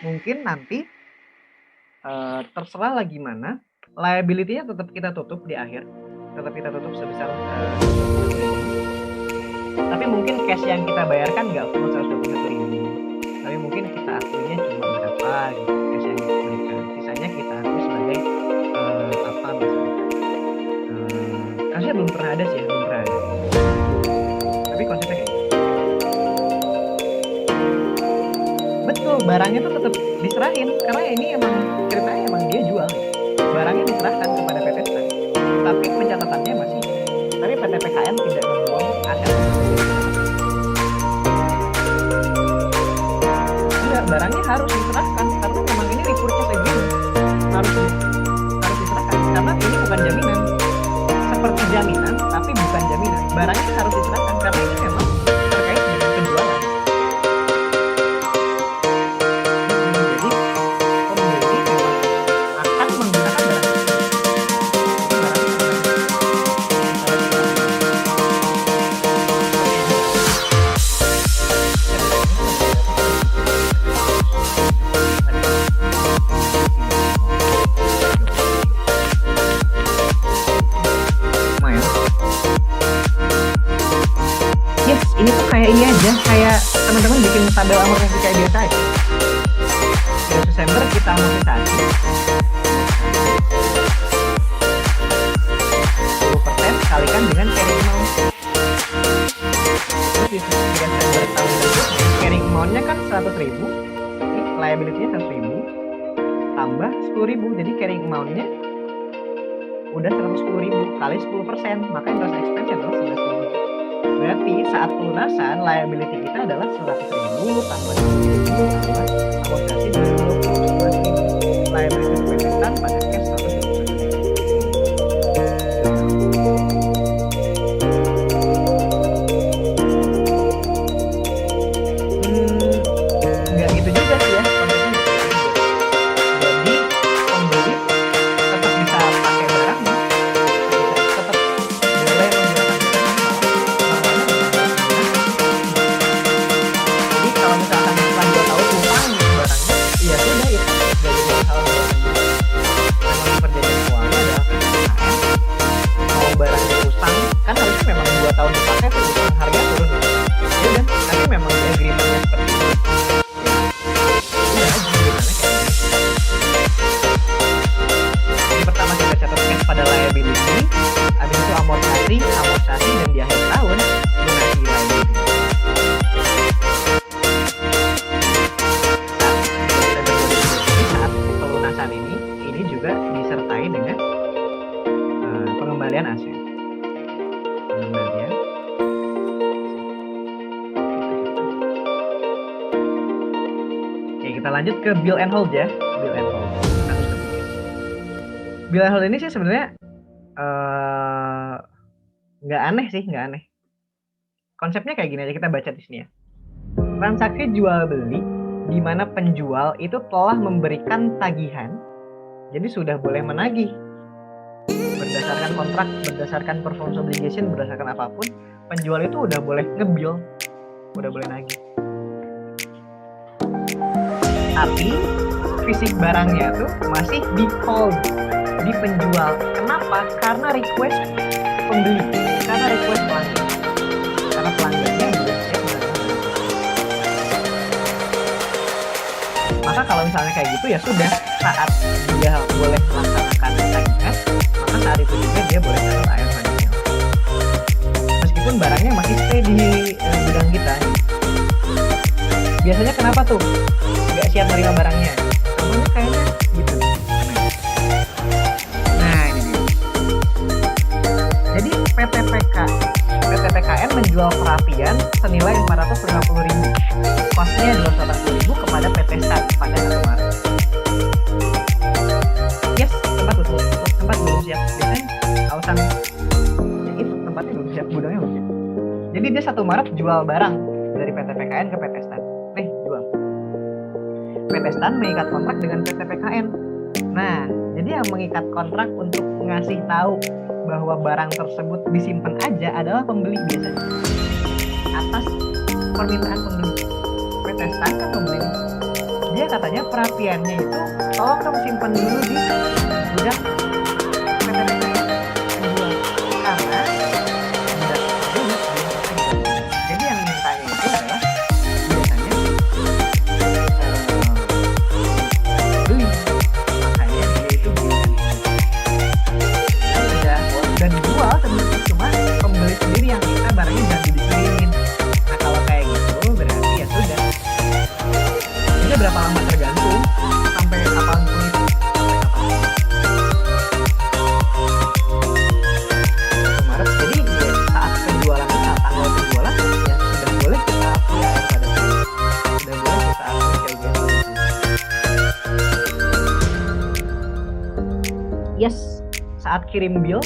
Mungkin nanti terserah lah gimana. Liability-nya tetap kita tutup di akhir. Tetap kita tutup sebesar tapi mungkin cash yang kita bayarkan nggak full 121.000. Tapi mungkin kita akuinya cuma berapa gitu cash yang kita berikan. Sisanya kita akui sebagai apa misalnya. Kasusnya belum pernah ada. Tapi konsepnya kayak gitu. Betul, barangnya tuh tetap diserahin karena ini emang ceritanya emang dia jual. Barangnya diserahkan kepada PT Stan. Tapi pencatatannya masih. Tapi PT PKN tidak membuang aset. Enggak, barangnya harus diserahkan karena memang ini repurchase agreement. Harus diserahkan karena ini bukan jaminan. Seperti jaminan tapi bukan jaminan. Barangnya harus diserahkan karena ini memang terkait dengan penjualan. Jadi pembeli memang akan menggunakan barang. Ini tuh kayak ini aja, kayak teman-teman bikin tabel amortisasi kayak biasa aja. 3 Desember kita amortisasi 10% kalikan dengan carrying amount. Terus di 3 Desember tahun berikutnya carrying amount-nya kan 100.000, ini liability-nya 100.000 tambah 10.000, jadi carrying amount-nya udah 110.000 kali 10%, maka interest expense adalah 11.000. Berarti saat pelunasan liability kita adalah 100.000 tambah 20.000 tambah amortisasi 11.000. Liability PT Stan pada cash 121.000. Nggak gitu juga sih ya konsepnya. Jadi pembeli tetap bisa pakai barangnya, tetap boleh menggunakan. Kalau misalkan setelah 2 tahun utang gitu barangnya, iya sudah itu nggak jadi masalah. Memang perjanjian keuangan adalah PKN. Mau barangnya usang kan harusnya memang 2 tahun dipakai terus usang harga turun. Ya udah, tapi memang di agreementnya seperti itu. Ya udah, agreementnya kayak gitu. Jadi pertama kita catat cash pada liability, habis itu amortisasi dan di akhir tahun lunasi liability. Ini juga disertai dengan pengembalian aset. Oke, kita lanjut ke bill and hold ya. Bill and hold. Kasus ketiga. Bill and hold ini sih sebenarnya nggak aneh sih, nggak aneh. Konsepnya kayak gini aja, kita baca di sini ya. Transaksi jual beli di mana penjual itu telah memberikan tagihan, jadi sudah boleh menagih berdasarkan kontrak, berdasarkan performance obligation, berdasarkan apapun, penjual itu udah boleh ngebill, udah boleh nagih. Tapi fisik barangnya tuh masih di hold di penjual. Kenapa? Karena request pembeli, karena request pelanggan, karena pelanggannya juga siap menerima. Maka kalau misalnya kayak gitu ya sudah, saat dia boleh melaksanakan tagihan, maka saat itu juga dia boleh taruh AR pada sales. Meskipun barangnya masih stay di gudang kita. Biasanya kenapa tuh nggak siap menerima barangnya? Namanya kayaknya gitu. Nah ini dia. Jadi PT PKN menjual perapian senilai 450.000, kosnya 280.000 kepada PT Stat pada 1 Maret. Yes, tempat belum siap. Biasanya alasan ya itu, tempatnya belum siap, gudangnya belum siap. Jadi dia 1 Maret jual barang dari PT PKN ke PT Stat. Jual. PT Stan mengikat kontrak dengan PT PKN. Nah, jadi yang mengikat kontrak untuk ngasih tahu bahwa barang tersebut disimpan aja adalah pembeli biasanya, atas permintaan pembeli. PT Stan kan pembeli. Dia katanya perapiannya itu tolong dong simpan dulu di gudang PT PKN penjual, karena jadi yang mintanya itu adalah biasanya beli, makanya dia itu beli dan dijual sebenarnya, cuma pembeli sendiri yang minta barangnya jangan dikirimin. Nah kalau kayak gitu berarti ya sudah, ini berapa lama tergantung, sampai kapanpun itu, Maret. Jadi ya, saat penjualan, saat tanggal penjualan ya sudah boleh kita akui AR pada sales, sudah boleh kita akui kayak gitu. Yes, saat kirim bill,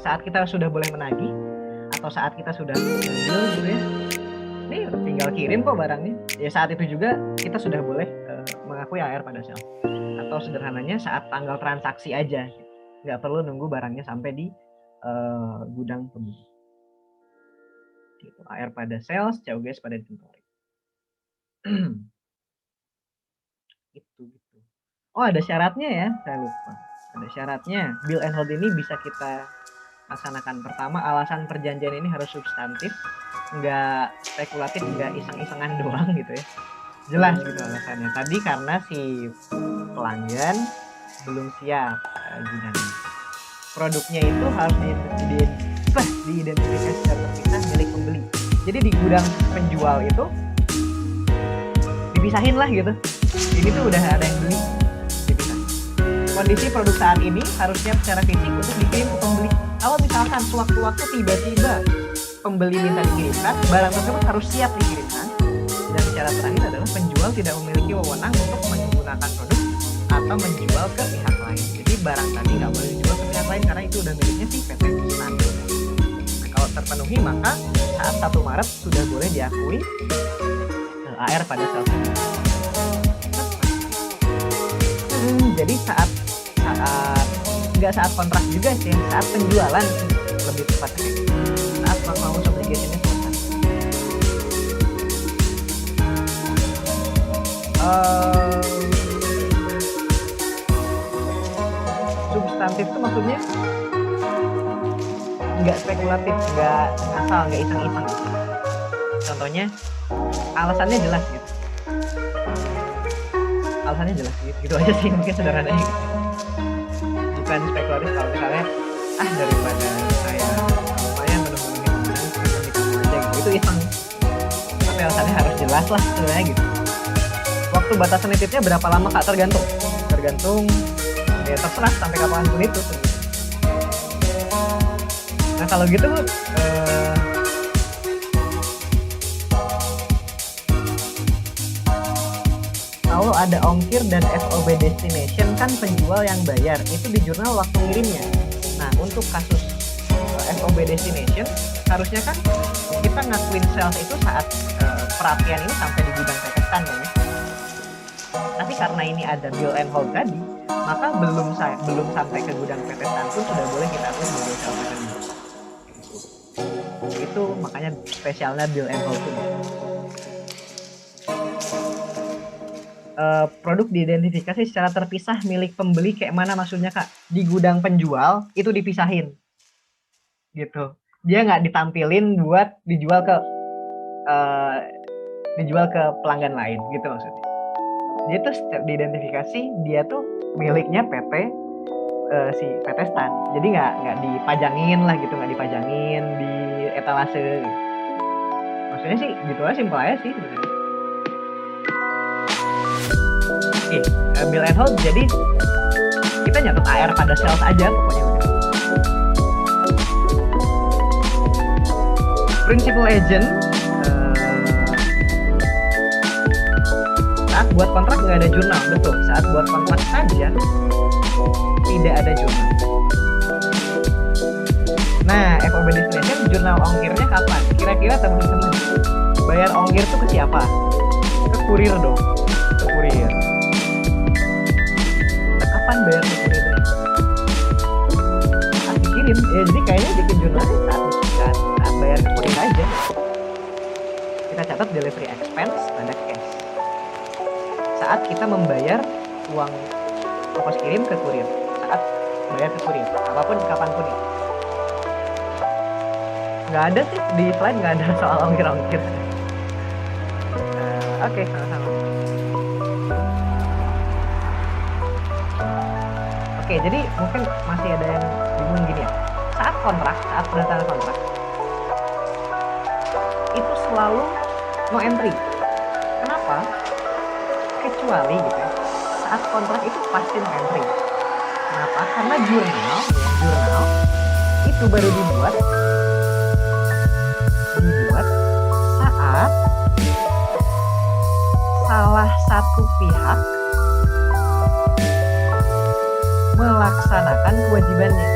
saat kita sudah boleh menagih atau saat kita sudah bill gitu ya, ini tinggal kirim kok barangnya. Ya saat itu juga kita sudah boleh mengakui AR pada sales. Atau sederhananya saat tanggal transaksi aja, nggak perlu nunggu barangnya sampai di gudang pembeli. Gitu. AR pada sales, COGS pada inventory. Gitu. Oh ada syaratnya ya, saya lupa. Ada syaratnya. Bill and hold ini bisa kita laksanakan. Pertama, alasan perjanjian ini harus substantif, nggak spekulatif, nggak iseng-isengan doang gitu ya. Jelas gitu alasannya. Tadi karena si pelanggan belum siap gudangnya. Produknya itu harus diidentifikasi secara terpisah milik pembeli. Jadi di gudang penjual itu dipisahin lah gitu. Ini tuh udah ada yang beli. Kondisi produk saat ini harus siap secara fisik untuk dikirim ke pembeli. Kalau misalkan sewaktu-waktu tiba-tiba pembeli minta dikirimkan, barang tersebut harus siap dikirimkan. Dan syarat terakhir adalah penjual tidak memiliki wewenang untuk menggunakan produk atau menjual ke pihak lain. Jadi barang tadi nggak boleh dijual ke pihak lain karena itu udah miliknya si PT Stan. Nah, kalau terpenuhi maka saat 1 Maret sudah boleh diakui AR pada sales. Jadi nggak saat kontrak juga sih, saat penjualan lebih tepatnya, saat performance obligation-nya selesai. Substantif itu maksudnya nggak spekulatif, nggak asal, nggak iseng-iseng. Contohnya alasannya jelas gitu. Alasannya jelas gitu aja sih, mungkin sederhananya gitu. Bukan spekulatif. Kalau misalnya daripada saya lumayan menemukan kamu aja gitu, itu iseng. Tapi alasannya harus jelas lah sebenarnya gitu. Waktu batasan nitipnya berapa lama Kak? Tergantung ya terserah sampai kapanpun itu. Nah kalau gitu kalau ada ongkir dan FOB destination kan penjual yang bayar, itu di jurnal waktu ngirimnya. Nah, untuk kasus FOB destination harusnya kan kita ngakuin sales itu saat perapian ini sampai di gudang PT Stan ya. Tapi karena ini ada bill and hold tadi, maka belum sampai ke gudang PT Stan pun sudah boleh kita akui sebagai sales revenue. Itu makanya spesialnya bill and hold ini. Produk diidentifikasi secara terpisah milik pembeli kayak mana maksudnya Kak? Di gudang penjual itu dipisahin gitu, dia nggak ditampilin buat dijual ke pelanggan lain gitu maksudnya. Dia tuh diidentifikasi dia tuh miliknya PT si PT Stan, jadi nggak dipajangin lah gitu, nggak dipajangin di etalase gitu. Maksudnya sih gitu aja, simpel aja sih sebenarnya. Oke, bill and hold, jadi kita nyatet AR pada sales aja pokoknya. Principal agent saat buat kontrak nggak ada jurnal, betul. Saat buat kontrak saja tidak ada jurnal. Nah, FOB destination jurnal ongkirnya kapan? Kira-kira teman-teman bayar ongkir tuh ke siapa? Ke kurir dong, ke kurir. Kapan bayar ke kurir? Saat dikirim, ya jadi kayaknya bikin jurnalnya saat bayar ke kurir aja. Kita catat delivery expense pada cash. Saat kita membayar uang ongkos kirim ke kurir, saat bayar ke kurir, apapun kapanpun itu. Nggak ada sih di slide, nggak ada soal ongkir-ongkir. Oke, sama-sama. Oke, jadi mungkin masih ada yang bingung gini ya. Saat penandatangan kontrak itu selalu no entry. Kenapa? Kecuali gitu ya, saat kontrak itu pasti no entry. Kenapa? Karena jurnal itu baru dibuat saat salah satu pihak melaksanakan kewajibannya.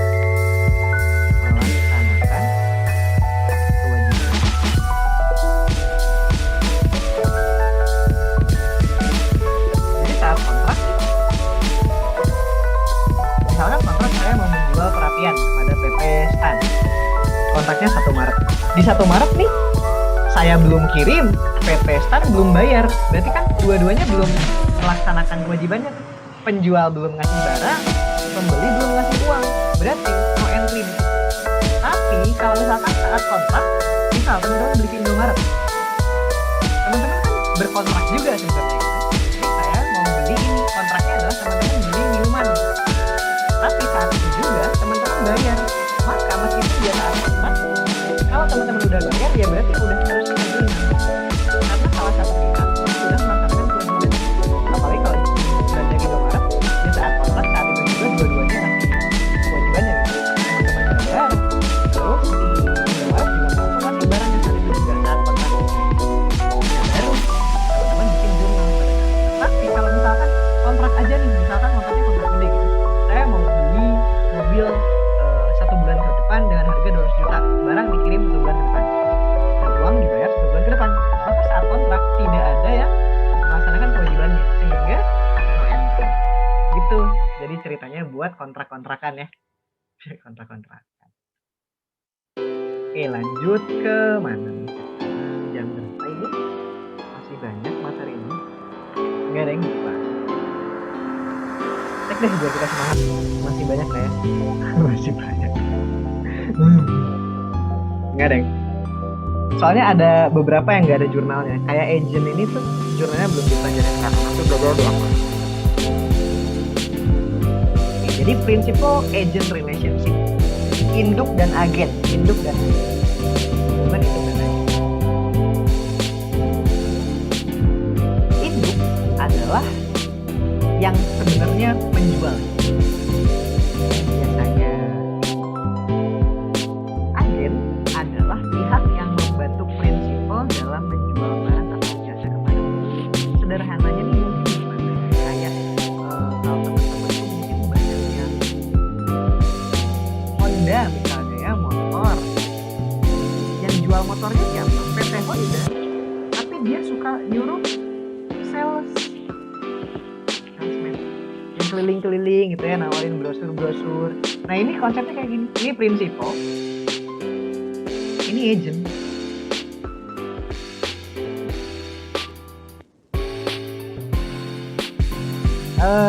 Jadi saat kontrak, misalkan kontrak saya mau menjual perapian kepada PP Stan, kontraknya 1 Maret. Di 1 Maret nih saya belum kirim, PT Stan belum bayar, berarti kan dua-duanya belum melaksanakan kewajibannya. Penjual belum ngasih barang, pembeli belum ngasih uang, berarti no entry. Tapi kalau misalkan saat kontrak, misal teman-teman beli ke Indomaret, teman-teman kan berkontrak juga sebenarnya. Saya mau beli ini, kontraknya adalah teman-teman beli minuman. Tapi saat itu juga teman-teman bayar, maka meskipun dia saat kontrak, kalau teman-teman udah bayar ya berarti udah harus beli. Karena salah satu pihak sudah melaksanakan kewajiban. Apalagi kalau belanja di Indomaret, di saat kontrak saat itu juga dua-duanya ngasih kewajibannya. Teman-teman bayar, terus di Indomaret juga langsung ngasih barangnya saat itu juga saat kontrak. Nah, baru teman-teman bikin jurnal. Tapi kalau misalkan kontrak aja nih, misalkan kontraknya kontrak gede gitu, saya mau beli mobil 1 bulan ke depan dengan harga 200 juta, barang dikirim 1 bulan ke depan, dan uang dibayar 1 bulan ke depan. Maka saat kontrak tidak ada yang melaksanakan kewajibannya, sehingga no entry. Gitu. Jadi ceritanya buat kontrak-kontrakan ya. Kontrak-kontrakan. Oke, lanjut ke mana nih? Jam berapa ini? Masih banyak materi ini. Enggak ada yang lupa. Cek deh biar kita semangat. Masih banyak lah ya. Masih banyak. Enggak ada yang. Soalnya ada beberapa yang nggak ada jurnalnya. Kayak agent ini tuh jurnalnya belum dipelajarin karena itu bla-bla doang. Jadi principal agent relationship, induk dan agen, hubungan induk dan agen. Induk adalah yang sebenarnya menjual. Biasanya agen adalah pihak yang membantu prinsipal dalam menjual barang atau jasa kepada pembeli. Sederhananya nih mungkin gimana? keliling-keliling gitu ya, nawarin brosur-brosur. Nah ini konsepnya kayak gini, ini prinsipal, ini agent.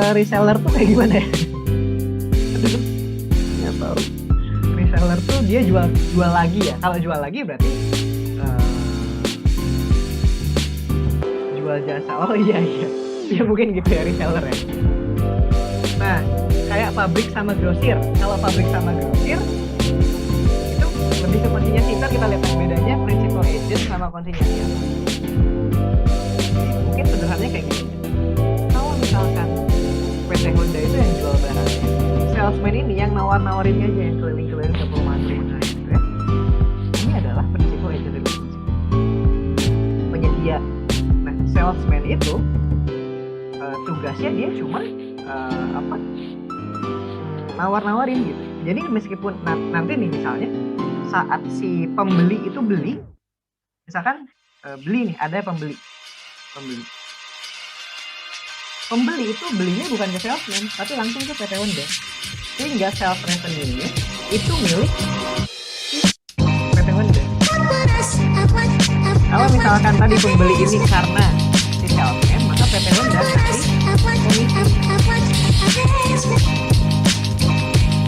Reseller tuh kayak gimana ya? Nggak tahu. Reseller tuh dia jual lagi ya. Kalau jual lagi berarti jual jasa. Oh iya. Ya mungkin gitu ya reseller ya. Nah, kayak pabrik sama grosir. Kalau pabrik sama grosir itu lebih ke konsinyasi. Ntar kita lihat bedanya principal agent sama konsinyasi. Mungkin sederhananya kayak gini. Kalau misalkan PT Honda itu yang jual barangnya, salesman ini yang nawar-nawarin aja, yang keliling-keliling ke perumahan-perumahan gitu ya. Ini adalah principal agent relationship. Penyedia. Nah, salesman itu tugasnya dia cuma nawar-nawarin gitu. Jadi meskipun nanti nih misalnya saat si pembeli itu beli, misalkan beli nih, ada pembeli itu belinya bukan ke salesman tapi langsung ke PT Honda, sehingga sales revenue-nya itu milik PT Honda. Kalau misalkan tadi pembeli ini karena si salesman, maka PT Honda kasih komisi.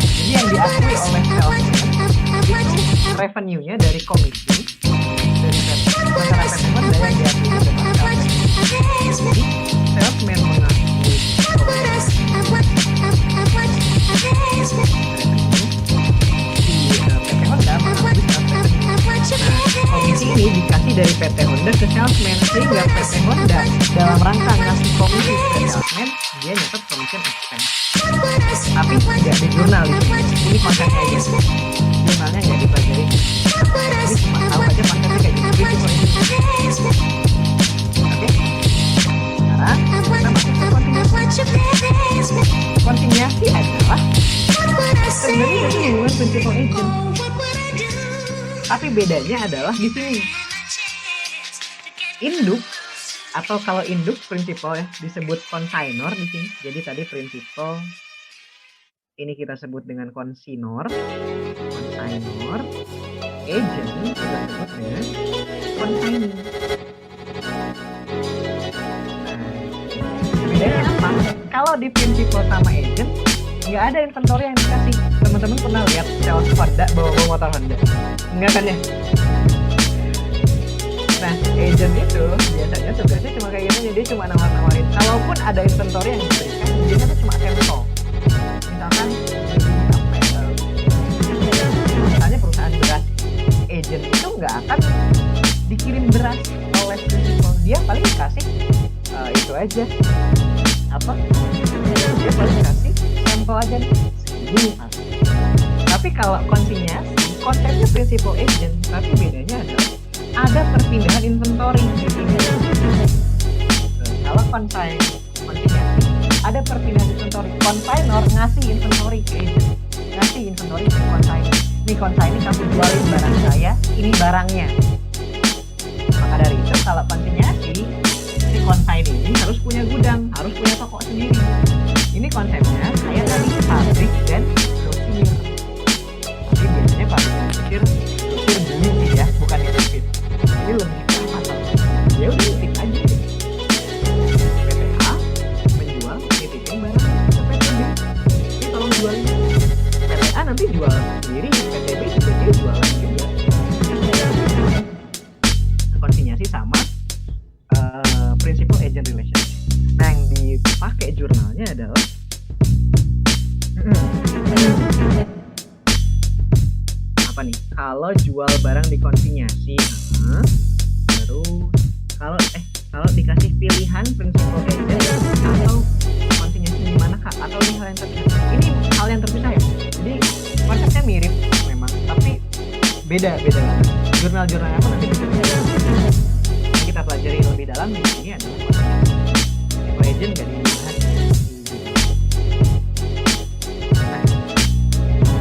Jadi yang diakui oleh salesman itu revenue-nya dari komisi dari masalah PT Honda yang diakui oleh salesman. Jadi salesman mengakui PT Honda mengakui komisi ini dikasih dari PT Honda ke salesman, sehingga PT Honda dalam rangka ngasih komisi ke salesman dia nyatet commission expense, tapi tidak di jurnal ini konsepnya aja, jurnalnya nggak dipelajari, jadi cuma tahu aja konsepnya kayak gitu. Oke, sekarang kita masuk ke konsinyasi. Konsinyasi adalah sebenarnya itu hubungan principal agent, tapi bedanya adalah di sini induk, atau kalau induk principal ya disebut consignor di sini. Jadi tadi principal ini kita sebut dengan consignor, agent kita sebut dengan consignee. Bedanya apa? Kalau di principal sama agent nggak ada inventory yang dikasih. Teman-teman pernah lihat sales Honda bawa motor Honda? Enggak kan ya? Nah, agent itu biasanya tugasnya cuma kayak gini, dia cuma nawar-nawarin. Kalaupun ada inventory yang diberikan, dia tuh cuma sampel. Misalkan misalnya perusahaan beras, agent itu nggak akan dikirim beras oleh principal. Dia paling kasih itu aja dia paling kasih sampel aja nih. Tapi kalau konsinyasi konsepnya principal agent, tapi bedanya adalah ada perpindahan inventory di sini. Kalau konsinyasi ada perpindahan inventory, consignor ngasih inventory ke agent, ngasih inventory ke consignor. Ini consignor kamu jualin barang saya, ini barangnya. Maka dari itu kalau konsinyasi, si consignor ini harus punya gudang, harus punya toko sendiri. Ini konsepnya kayak tadi pabrik dan grosir. Tapi biasanya pabrik dan grosir beli sih ya, bukan nitipin. Ini lebih ke pasar. Ya udah nitip aja deh. PT A menjual, nitipin barang ke PT B. Ini tolong jualin. PT A nanti jual sendiri, PT B juga dia jualan juga. Konsinyasi sama principal agent relation. Nah yang dipakai jurnalnya adalah apa nih? Kalau jual barang di konsinyasi, terus kalau dikasih pilihan principal agent atau konsinyasi gimana kak? Atau ini hal yang terpisah? Ini hal yang terpisah ya. Jadi konsepnya mirip memang, tapi beda banget. Jurnal-jurnalnya pun nanti kita pelajari lebih dalam di sini adalah principal agent gak dibahas.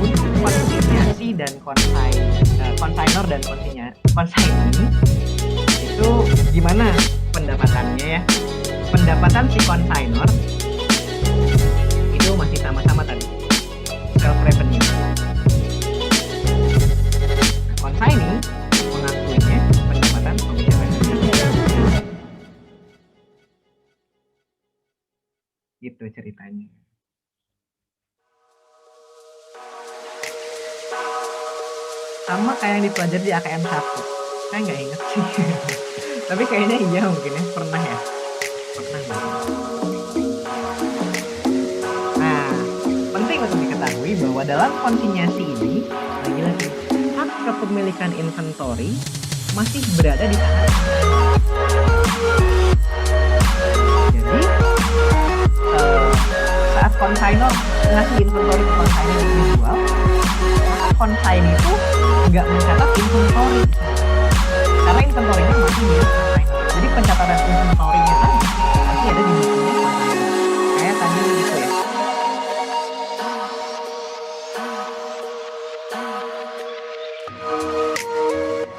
Untuk konsinyasi dan consignor dan consignee itu gimana pendapatannya ya? Pendapatan si consignor masih sama-sama tadi self revenue. Consignee mengakuinya pendapatan komisi revenue. Gitu ceritanya. Sama kayak yang dipelajari di AKM 1. Saya nggak inget sih. Tapi kayaknya iya mungkin ya, pernah ya. Pernah ya. Nah, penting untuk diketahui bahwa dalam konsinyasi ini, lagi-lagi, hak kepemilikan inventory masih berada di tangan. Jadi, saat consignor ngasih inventory ke consignor yang dijual, maka consignee itu nggak mencatat inventory. Karena inventory-nya masih milik consignor. Jadi pencatatan inventory-nya tadi masih ada di bukunya consignor. Kayak tadi gitu ya.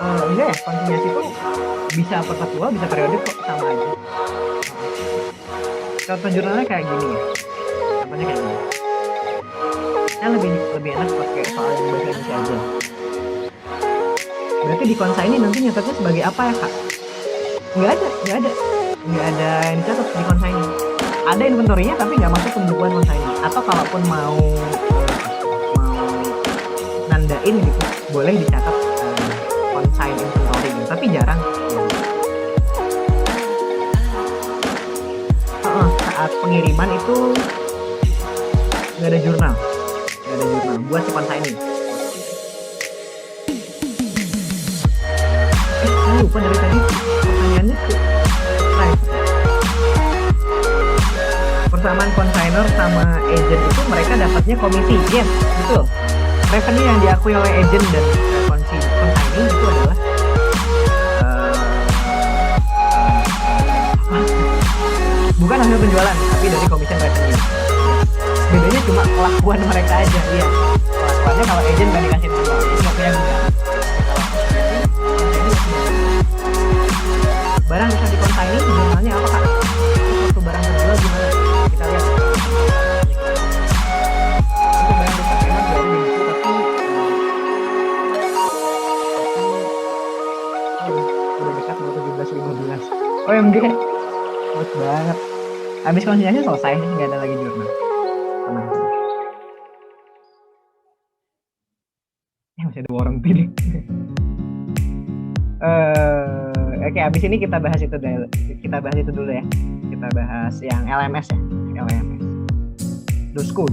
Enggak ya, konsinyasi itu bisa perpetual, bisa periodik kok, sama aja. Contoh jurnalnya kayak gini ya. Contohnya kayak gini. Saya lebih enak pakai soal yang bahasa Indonesia aja. Berarti di konsignee nanti nyatetnya sebagai apa ya kak? Nggak ada yang dicatat di konsignee. Ada inventory-nya tapi nggak masuk pembukuan konsignee. Atau kalaupun mau nandain gitu, boleh dicatat consignee inventory gitu, tapi jarang. Saat pengiriman itu nggak ada jurnal buat si consignee. Saya lupa dari tadi pertanyaannya tuh. Persamaan consignor sama agent itu mereka dapatnya komisi. Yes, betul. Revenue yang diakui oleh agent dan consignee itu adalah bukan hasil penjualan, tapi dari commission revenue. Bedanya cuma kelakuan mereka aja, iya. Kelakuannya kalau agent nggak dikasih uang, itu nggak punya guna. Barang bisa di consignee, jurnalnya apa kak? Waktu barang terjual gimana? Kita lihat. Itu barang rusak memang jualnya di buku, tapi udah dekat mau 17-15. OMG, bagus banget. Habis konsinyasi selesai, nggak ada lagi jurnal. Tenang. Masih ada warranty nih. Oke, habis ini kita bahas itu dulu ya. Kita bahas yang LMS ya, LMS. Dusku.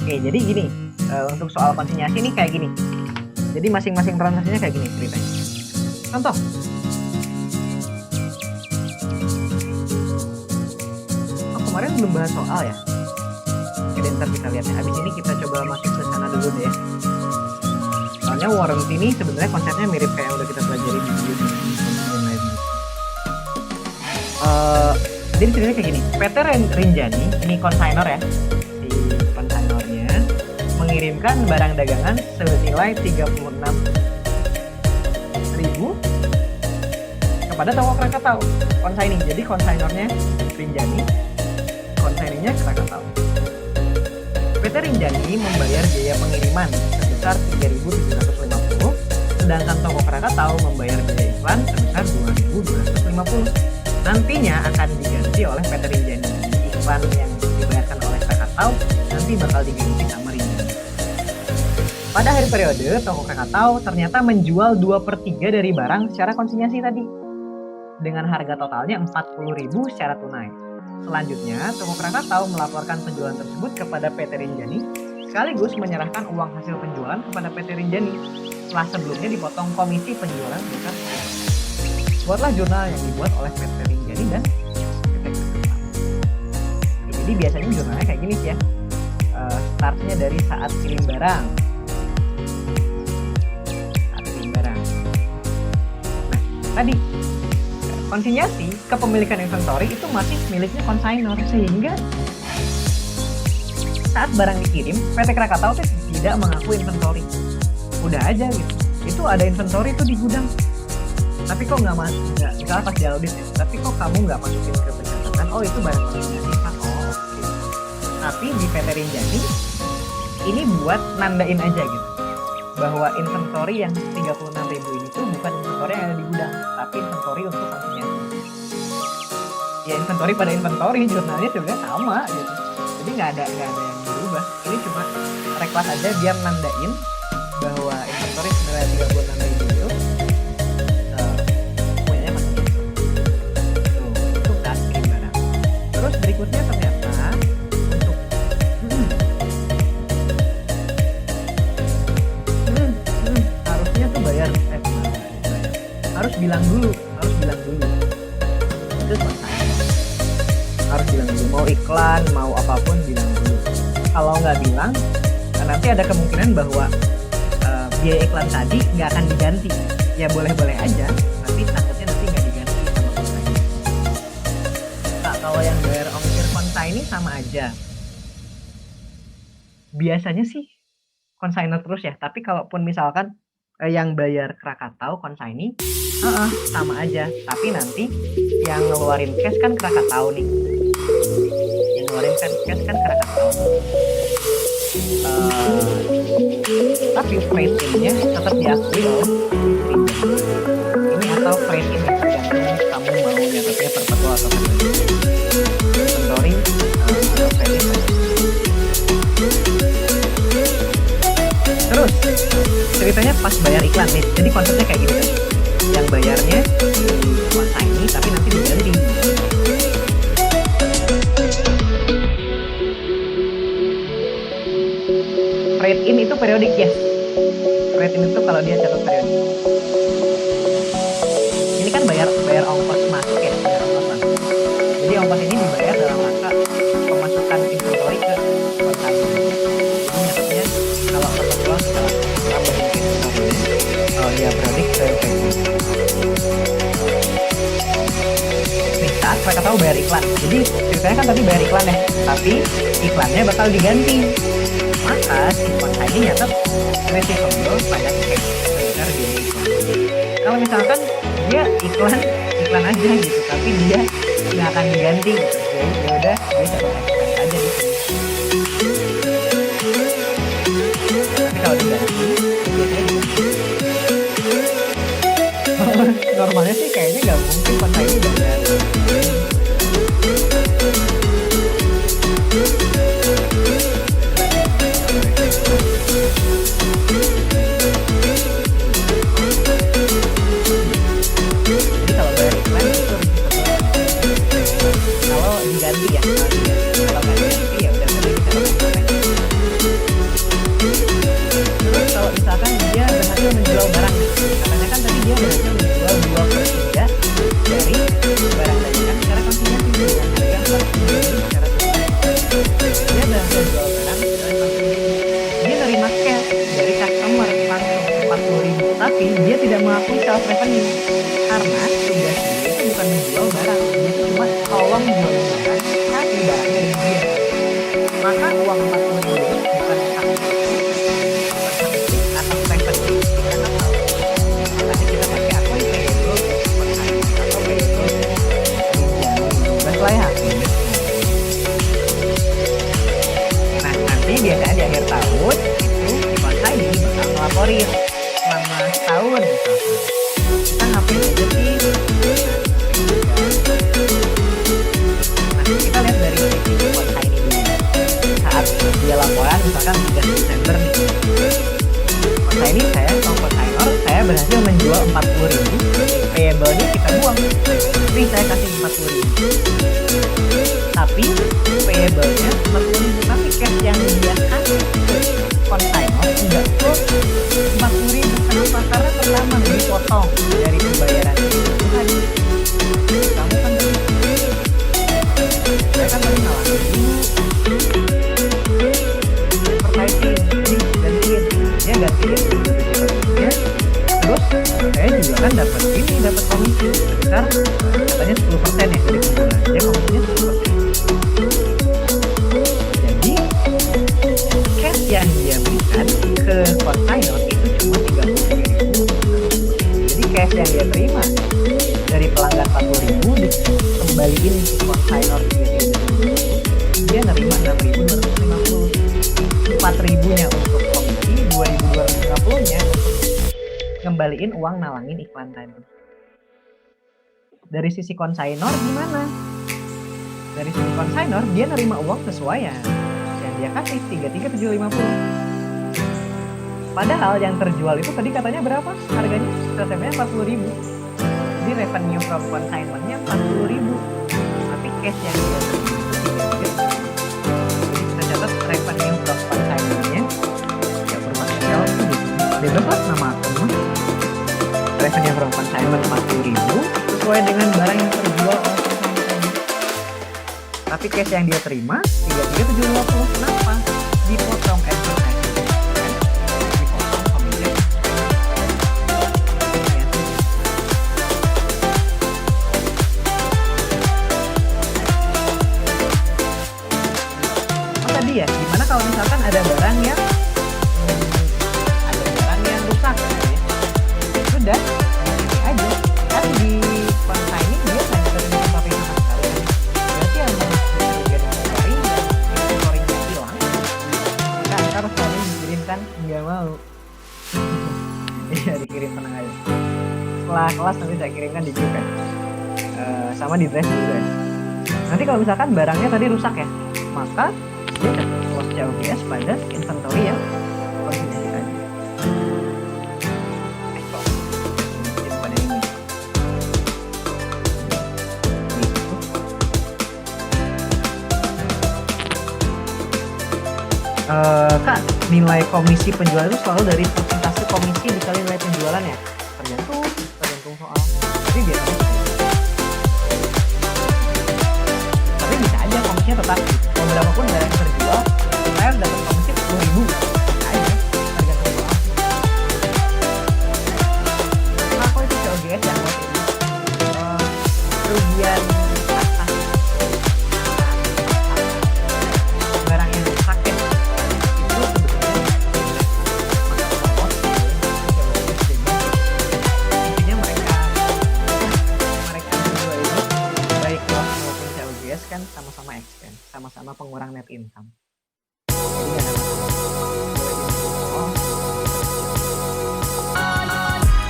Oke, jadi gini, untuk soal konsinyasi ini kayak gini. Jadi masing-masing transaksinya kayak gini ceritanya. Contoh. Kemarin belum bahas soal ya. Oke, ntar kita lihat ya. Habis ini kita coba masuk ke sana dulu deh ya. Soalnya warranty ini sebenarnya konsepnya mirip kayak yang udah kita pelajari di video lain. Jadi ceritanya kayak gini. PT Rinjani, ini consignor ya. Mengirimkan barang dagangan senilai 36.000 kepada toko Krakatau consignee. Jadi consignornya Rinjani, consignee-nya Krakatau. PT Rinjani membayar biaya pengiriman sebesar 3.750, sedangkan toko Krakatau membayar biaya iklan sebesar 2.250. Nantinya akan diganti oleh PT Rinjani. Iklan yang dibayarkan oleh Krakatau nanti bakal diganti sama Rinjani. Pada akhir periode, toko Krakatau ternyata menjual 2/3 dari barang secara konsinyasi tadi, dengan harga totalnya 40.000 secara tunai. Selanjutnya, toko Krakatau melaporkan penjualan tersebut kepada PT Rinjani, sekaligus menyerahkan uang hasil penjualan kepada PT Rinjani, setelah sebelumnya dipotong komisi penjualan sebesar 10%. Buatlah jurnal yang dibuat oleh PT Rinjani dan PT Krakatau. Jadi biasanya jurnalnya kayak gini sih ya. Startnya dari saat kirim barang. Nah, tadi konsinyasi kepemilikan inventory itu masih miliknya konsainor, sehingga saat barang dikirim PT Krakatau tidak mengaku inventory. Udah aja gitu, itu ada inventory itu di gudang, tapi kok nggak misalnya pas diaudit ya, tapi kok kamu nggak masukin ke pencatatan, oh itu barang konsinyasi Pak, oh okay. Tapi di PT Rinjani ini buat nandain aja gitu bahwa inventory yang 36.000 ini tuh bukan inventory yang ada di gudang, tapi inventory untuk konsinyasi. Ya inventory pada inventory, jurnalnya sebenarnya sama gitu, jadi nggak ada yang berubah. Ini cuma reklas aja biar nandain bahwa inventory sebenarnya 36.000 itu punyanya konsinyasi. Itu saat kirim barang. Terus berikutnya ternyata untuk harusnya tuh bayar, harus bilang dulu itu konsinyasi. Harus bilang dulu, mau iklan mau apapun bilang dulu. Kalau nggak bilang, nanti ada kemungkinan bahwa biaya iklan tadi nggak akan diganti. Ya boleh-boleh aja, tapi takutnya nanti nggak diganti sama konsainor. Nah, kalau yang bayar ongkir konsainor sama aja. Biasanya sih konsainor terus ya, tapi kalaupun misalkan yang bayar Krakatau konsainor, sama aja. Tapi nanti yang ngeluarin cash kan Krakatau nih. Yang ngeluarin cash kan Krakatau. Tapi freight in-nya tetap diakui oleh ini atau freight in tergantung kamu mau nyatetnya perpetual atau inventory atau freight in. Terus ceritanya pas bayar iklan nih, jadi konsepnya kayak gini kan, yang bayarnya di konsainor tapi nanti diganti. Freight in itu periodik, yes. Freight in itu kalau dia catat periodik. Ini kan bayar ongkos masuk ya, bayar ongkos masuk. Jadi ongkos ini dibayar dalam rangka pemasukan inventory ke konsainor. Jadi nyatanya kalau perpetual kita tambahin ke dia periodik ke freight in. Nih saat mereka tahu bayar iklan, jadi ceritanya kan tadi bayar iklan ya, tapi iklannya bakal diganti. Maka si konsainor nyatet receivable pada cash sebesar biaya iklan. Kalau misalkan dia iklan aja gitu, tapi dia nggak akan diganti gitu, jadi ya udah dia catat expense aja di sini. Tapi kalau diganti, biasanya diganti. Normalnya sih kayaknya nggak mungkin konsainor bayar. Menjual barang, katanya kan tadi dia berhasil menjual 2/3 dari barang tadi kan secara konsinyasi dengan harga 40.000 secara tunai. Dia berhasil jual barang secara konsinyasi, dia nerima cash dari customer langsung 40.000, tapi dia tidak mengakui sales revenue karena tugas dia itu bukan menjual barang, dia itu cuma tolong jual barang tapi barangnya dari dia. Maka uang 40.000 bukan hak atau revenue karena tahu makanya kita pakai akun payable atau payable Rinjani lah ya. Nah nanti biasanya di akhir tahun itu si konsainor bakal ngelaporin selama setahun misalkan kita ngapain aja sih. Nah kita lihat dari sisi konsainor dulu saat dia laporan misalkan 3 Desember nih, konsainor saya berhasil menjual 40.000, payable-nya kita buang. Nih saya kasih 40.000. Tapi payable-nya 40.000, tapi cash yang dia kasih ke konsainor enggak full 40.000. Kenapa? Karena pertama dipotong dari pembayaran itu tadi. Kamu kan tadi saya kan tadi ngalamin kan dapat komisi sebesar katanya 10% ya dari penjualannya, komisinya 10%. Jadi cash yang dia berikan ke consignor itu cuma 30.000. Jadi cash yang dia terima dari pelanggan 40.000 dikembaliin ke consignor dia nerima 6.250. 4.000-nya untuk komisi, 2.250-nya ngembaliin uang nalangin iklan tadi. Dari sisi konsainor gimana? Dari sisi konsainor dia nerima uang sesuai yang dia kasih 33.750. Padahal yang terjual itu tadi katanya berapa? Harganya resepnya 40.000. Jadi revenue from consignment-nya 40.000. Tapi cash yang dia terima itu 33.000. Jadi kita catat revenue from consignment-nya ya bermaterial itu bebas lah nama akun. Revenue from consignment 40.000 sesuai dengan barang yang terjual oleh consignment. Tapi cash yang dia terima 33.750. Kenapa? Dipotong advertising, dipotong komisi. Oh tadi ya, gimana kalau misalkan ada barang yang rusak gitu ya? Sudah, ini aja kan di consigning dia hanya terima inventory sama sekali kan. Berarti yang menjadi inventory dan inventory-nya hilang kan ntar sekali dikirim kan nggak mau. Iya dikirim tenang aja, setelah kelas nanti saya kirimkan di grup kan, sama di drive juga. Nanti kalau misalkan barangnya tadi rusak ya, maka dia dapat loss COGS pada inventory yang konsinyasi tadi. Kak, nilai komisi penjualan itu selalu dari persentase komisi dikali nilai penjualan ya? Tergantung soal. Tapi biasanya tapi bisa aja komisinya tetap mau berapapun barang yang terjual, saya dapat komisi 10.000. Bisa aja, tergantung soal. Nah, kalau itu COGS yang buat ini kerugian atas barang yang rusak ya. Kan sama-sama expense, sama-sama pengurang net income.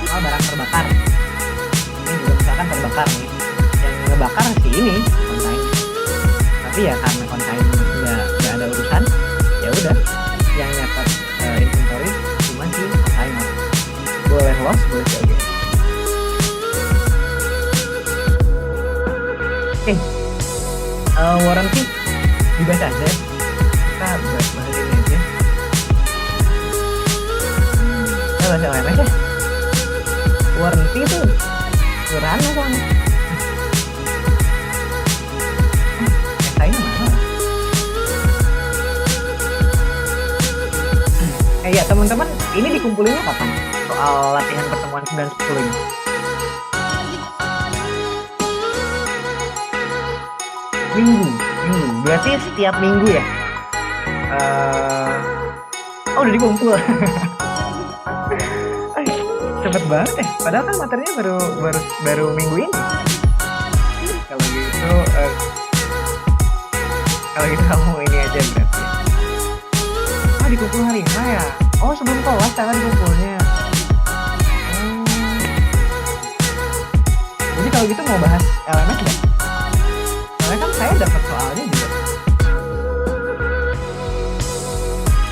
Jadi barang terbakar. Ini juga misalkan terbakar nih. Yang ngebakar sih ini konsain. Tapi ya karena konsain nggak ada urusan, ya udah. Yang nyatet inventory cuma si konsain. Boleh loss, boleh COGS. Oke. Warranty dibaca aja, kita bahas ini aja. Kita bahas LMS ya. Warranty itu kurang soalnya. Kayaknya mana? Ya teman-teman, ini dikumpulinnya kapan? Soal latihan pertemuan 9-10 ini. Minggu, berarti setiap minggu ya? Oh udah dikumpul. Cepet banget ya, padahal kan materinya baru minggu ini. Kalau gitu kamu ini aja berarti. Oh dikumpul hari ini ya? Oh sebelum kelas cara dikumpulnya. Jadi kalau gitu mau bahas LMS nggak? Soalnya kan saya dapat soalnya juga.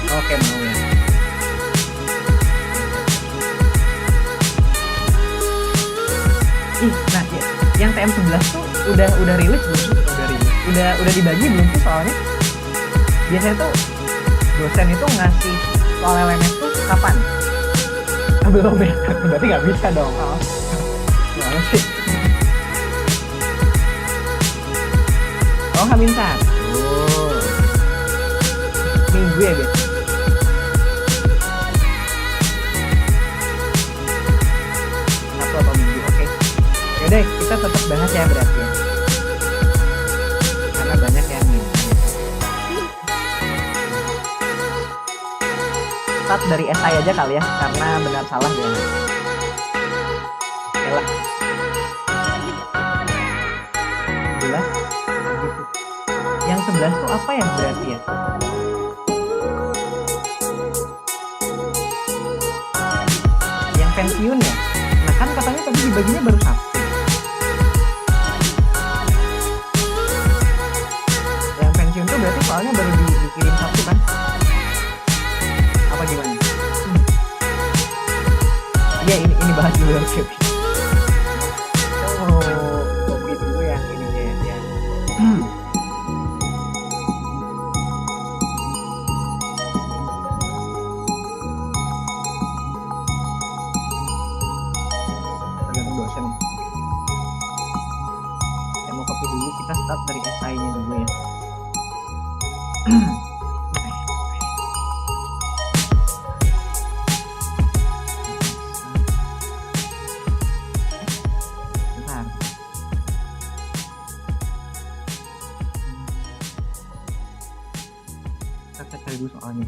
Oke mau ya. Nah ya, yang TM11 tuh udah rilis belum sih? Udah dibagi belum sih soalnya? Biasanya tuh dosen itu ngasih soal LMS tuh kapan? Belum ya? Berarti nggak bisa dong. Gimana sih? Oh H-1 minggu ya guys. Satu atau Yaudah, kita tetap bahas ya berarti ya. Karena banyak yang ini. Start dari SI aja kali ya, karena benar salah ya. Oke lah. 11 gitu. Yang 11 tuh apa ya berarti ya? Yang pensiun ya? Nah kan katanya tadi dibaginya baru 1. Yang pensiun tuh berarti soalnya baru dikirim 1 kan? Apa gimana? Iya ini bahas dulu oke. Kopi dulu yang ini ya. Tergantung dosen. Saya mau kopi dulu, kita start dari SI-nya dulu ya. Kita cari dulu soalnya.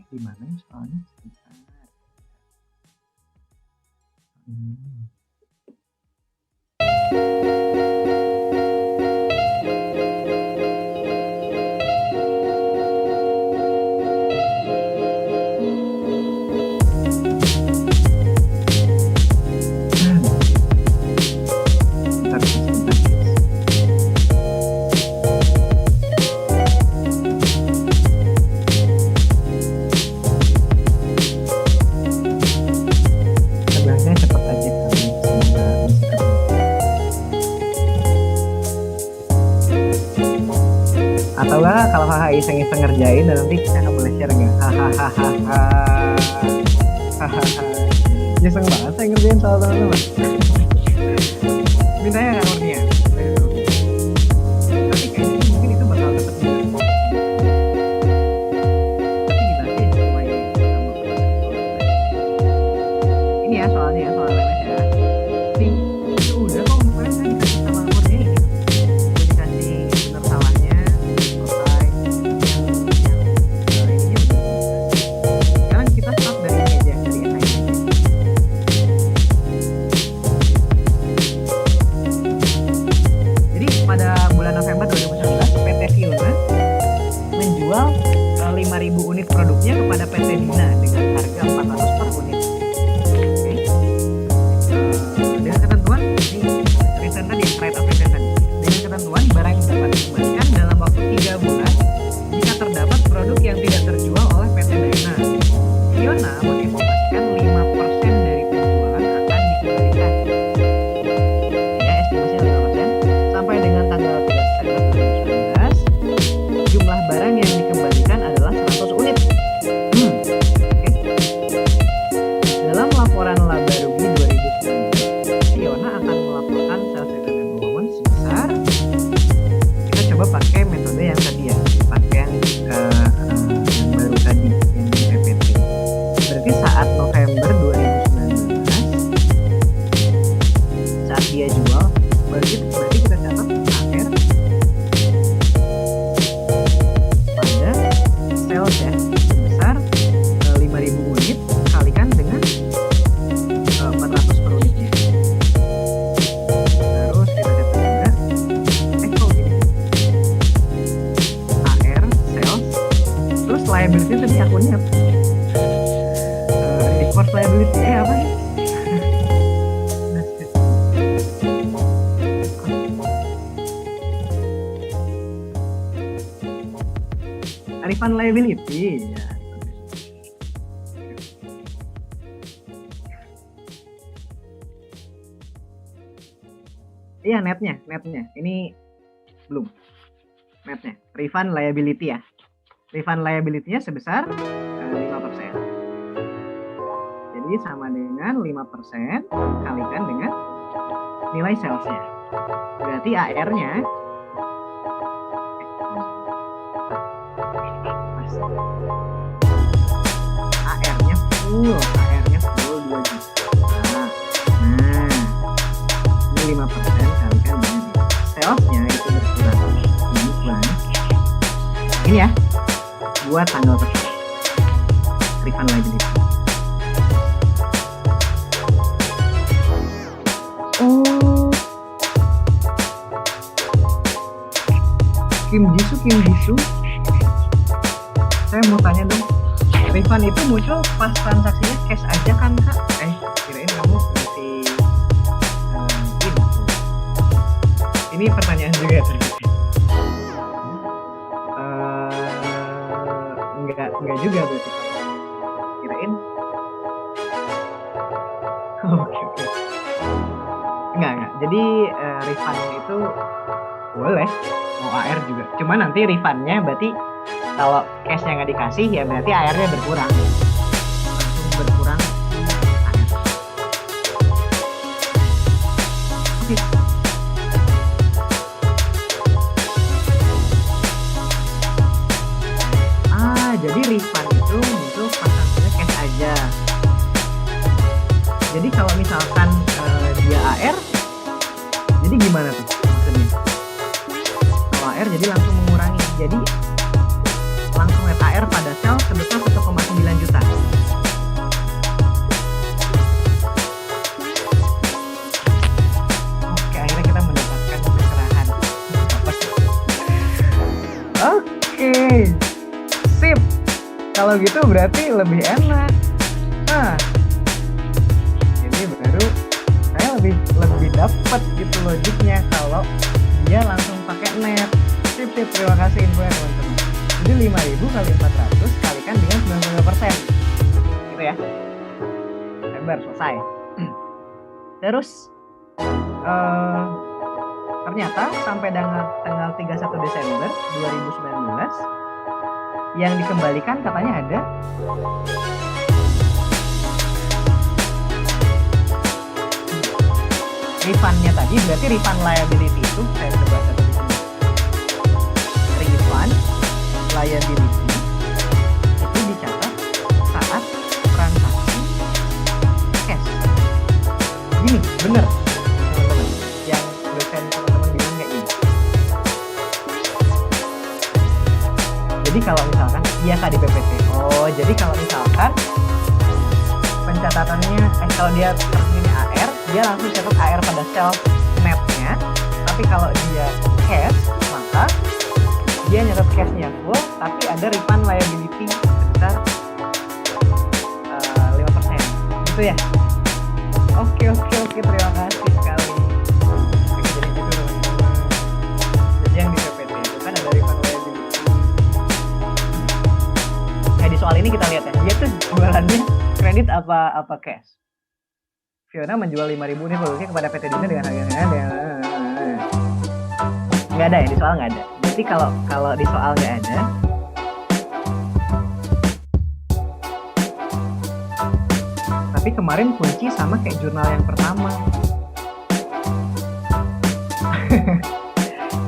Di mana ya soalnya? Sebentar. Atau enggak kalau kakak iseng-iseng ngerjain dan nanti kita nggak boleh share nggak? Hahaha. Iseng banget saya ngerjain soal teman-teman. Mintanya nggak ngertinya. Tapi kayaknya mungkin itu bakal tetap juga. Tapi gimana sih sesuai sama ini ya soalnya soal lemes ya. Itu udah kok kemarin saya dikasih sama Murni ini. Dikasih benar salahnya. Sekarang kita start dari ini aja, dari SI. Jadi pada bulan November 2019 PT Fiona menjual 5.000 unit produknya kepada PT Dina dengan harga 400 per unit. Oke. Dengan ketentuan ini return tadi, rate of return tadi. Dengan ketentuan barang yang dapat dikembalikan dalam waktu 3 bulan jika terdapat produk yang tidak terjual oleh PT Dina. Fiona menginformasikan 5% dari penjualan akan dikembalikan. Ya, estimasinya 5%. Sampai dengan tanggal 3 September 2019, jumlah barang yang dikembalikan adalah 100 unit. Oke. Dalam laporan laba rugi 2019, Fiona akan melaporkan sales return allowance sebesar, kita coba pakai metode yang tadi ya, pakai yang baru tadi yang di PPT. Berarti saat November 2019 saat dia jual, berarti kita catat akhir pada sales ya sebesar 5.000 unit kalikan dengan 400 per unitnya. Terus kita catat juga AR sales, terus liability tadi akunnya recourse liability apa sih? Refund liability ya. Iya netnya ini belum netnya refund liability ya. Refund liability-nya sebesar 5%. Jadi sama dengan 5% kalikan dengan nilai salesnya. Berarti AR-nya AR-nya full 2 juta. Nah, ini 5% kalikan dengan salesnya itu berkurang. Ini kurang. Ini ya, buat tanggal tersebut. Refund liability. Oh, Kim Jisoo. Saya mau tanya dong, refund itu muncul pas transaksinya cash aja kan kak? Kirain kamu ngasih info. Ini pertanyaan juga ya ternyata. Enggak juga berarti. Kirain. Oke. Enggak. Jadi refund itu boleh, mau AR juga. Cuma nanti refundnya berarti kalau cash-nya nggak dikasih ya berarti AR-nya berkurang. Langsung berkurang AR. Oke. Jadi refund itu muncul pas hasilnya cash aja. Jadi kalau misalkan dia AR, jadi gimana tuh maksudnya? Kalau AR jadi langsung mengurangi. Jadi langsung net AR pada sel sebesar 1,9 juta. Oke, akhirnya kita mendapatkan pencerahan. Oke. Sip. Kalau gitu berarti lebih enak. Nah, ini baru saya lebih dapat gitu logiknya kalau dia langsung pakai net. Sip, terima kasih infonya teman-teman. Jadi 5.000 kali 400 kalikan dengan 95%. Gitu ya. Sabar, selesai. Terus ternyata sampai tanggal 31 Desember 2019 yang dikembalikan katanya ada refundnya tadi. Berarti refund liability itu saya coba catat di sini. Refund liability itu dicatat saat transaksi cash. Gini, bener teman-teman, yang dosen teman-teman bilang kayak gini. Jadi kalau misalkan iya kak di PPT. Oh, jadi kalau misalkan pencatatannya kalau dia terjadinya AR, dia langsung catat AR pada sel netnya. Tapi kalau dia cash, maka dia nyatat cashnya full, tapi ada refund liability sebesar 5%. Gitu ya? Oke, terima kasih sekali. Oke, jadi gitu teman-teman. Jadi yang di PPT itu kan ada refund liability. Di soal ini kita lihat ya, dia tuh jualannya kredit apa cash. Fiona menjual 5.000 unit produksi kepada PT Dina dengan harga nggak ada ya, di soal nggak ada. Jadi kalau di soal nggak ada, tapi kemarin kunci sama kayak jurnal yang pertama.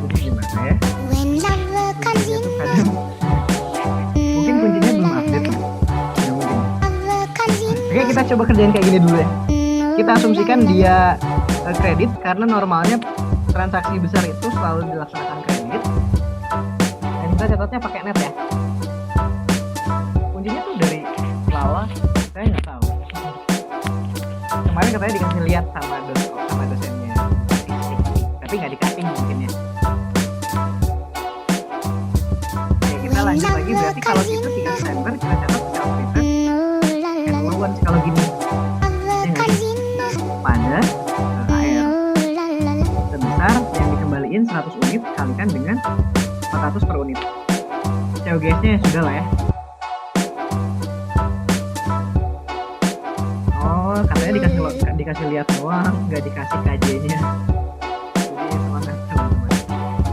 Jadi gimana ya? Mungkin kuncinya belum update. Ya, mungkin. Oke, kita coba kerjain kayak gini dulu ya. Kita asumsikan dia kredit karena normalnya transaksi besar itu selalu dilaksanakan kredit. Dan kita catatnya pakai net ya. Kuncinya tuh dari Lala, saya nggak tahu. Kemarin katanya dikasih lihat sama dosennya, tapi nggak dikasih mungkin ya. Oke, kita lanjut lagi. Berarti kalau itu 3 Desember kita catat sales return allowance kalau gini. Pada AR sebesar yang dikembaliin 100 unit kalikan dengan 400 per unit. COGS-nya sudah lah ya. Oh, katanya dikasih lihat doang, nggak dikasih KJ-nya. Jadi semangat teman-teman.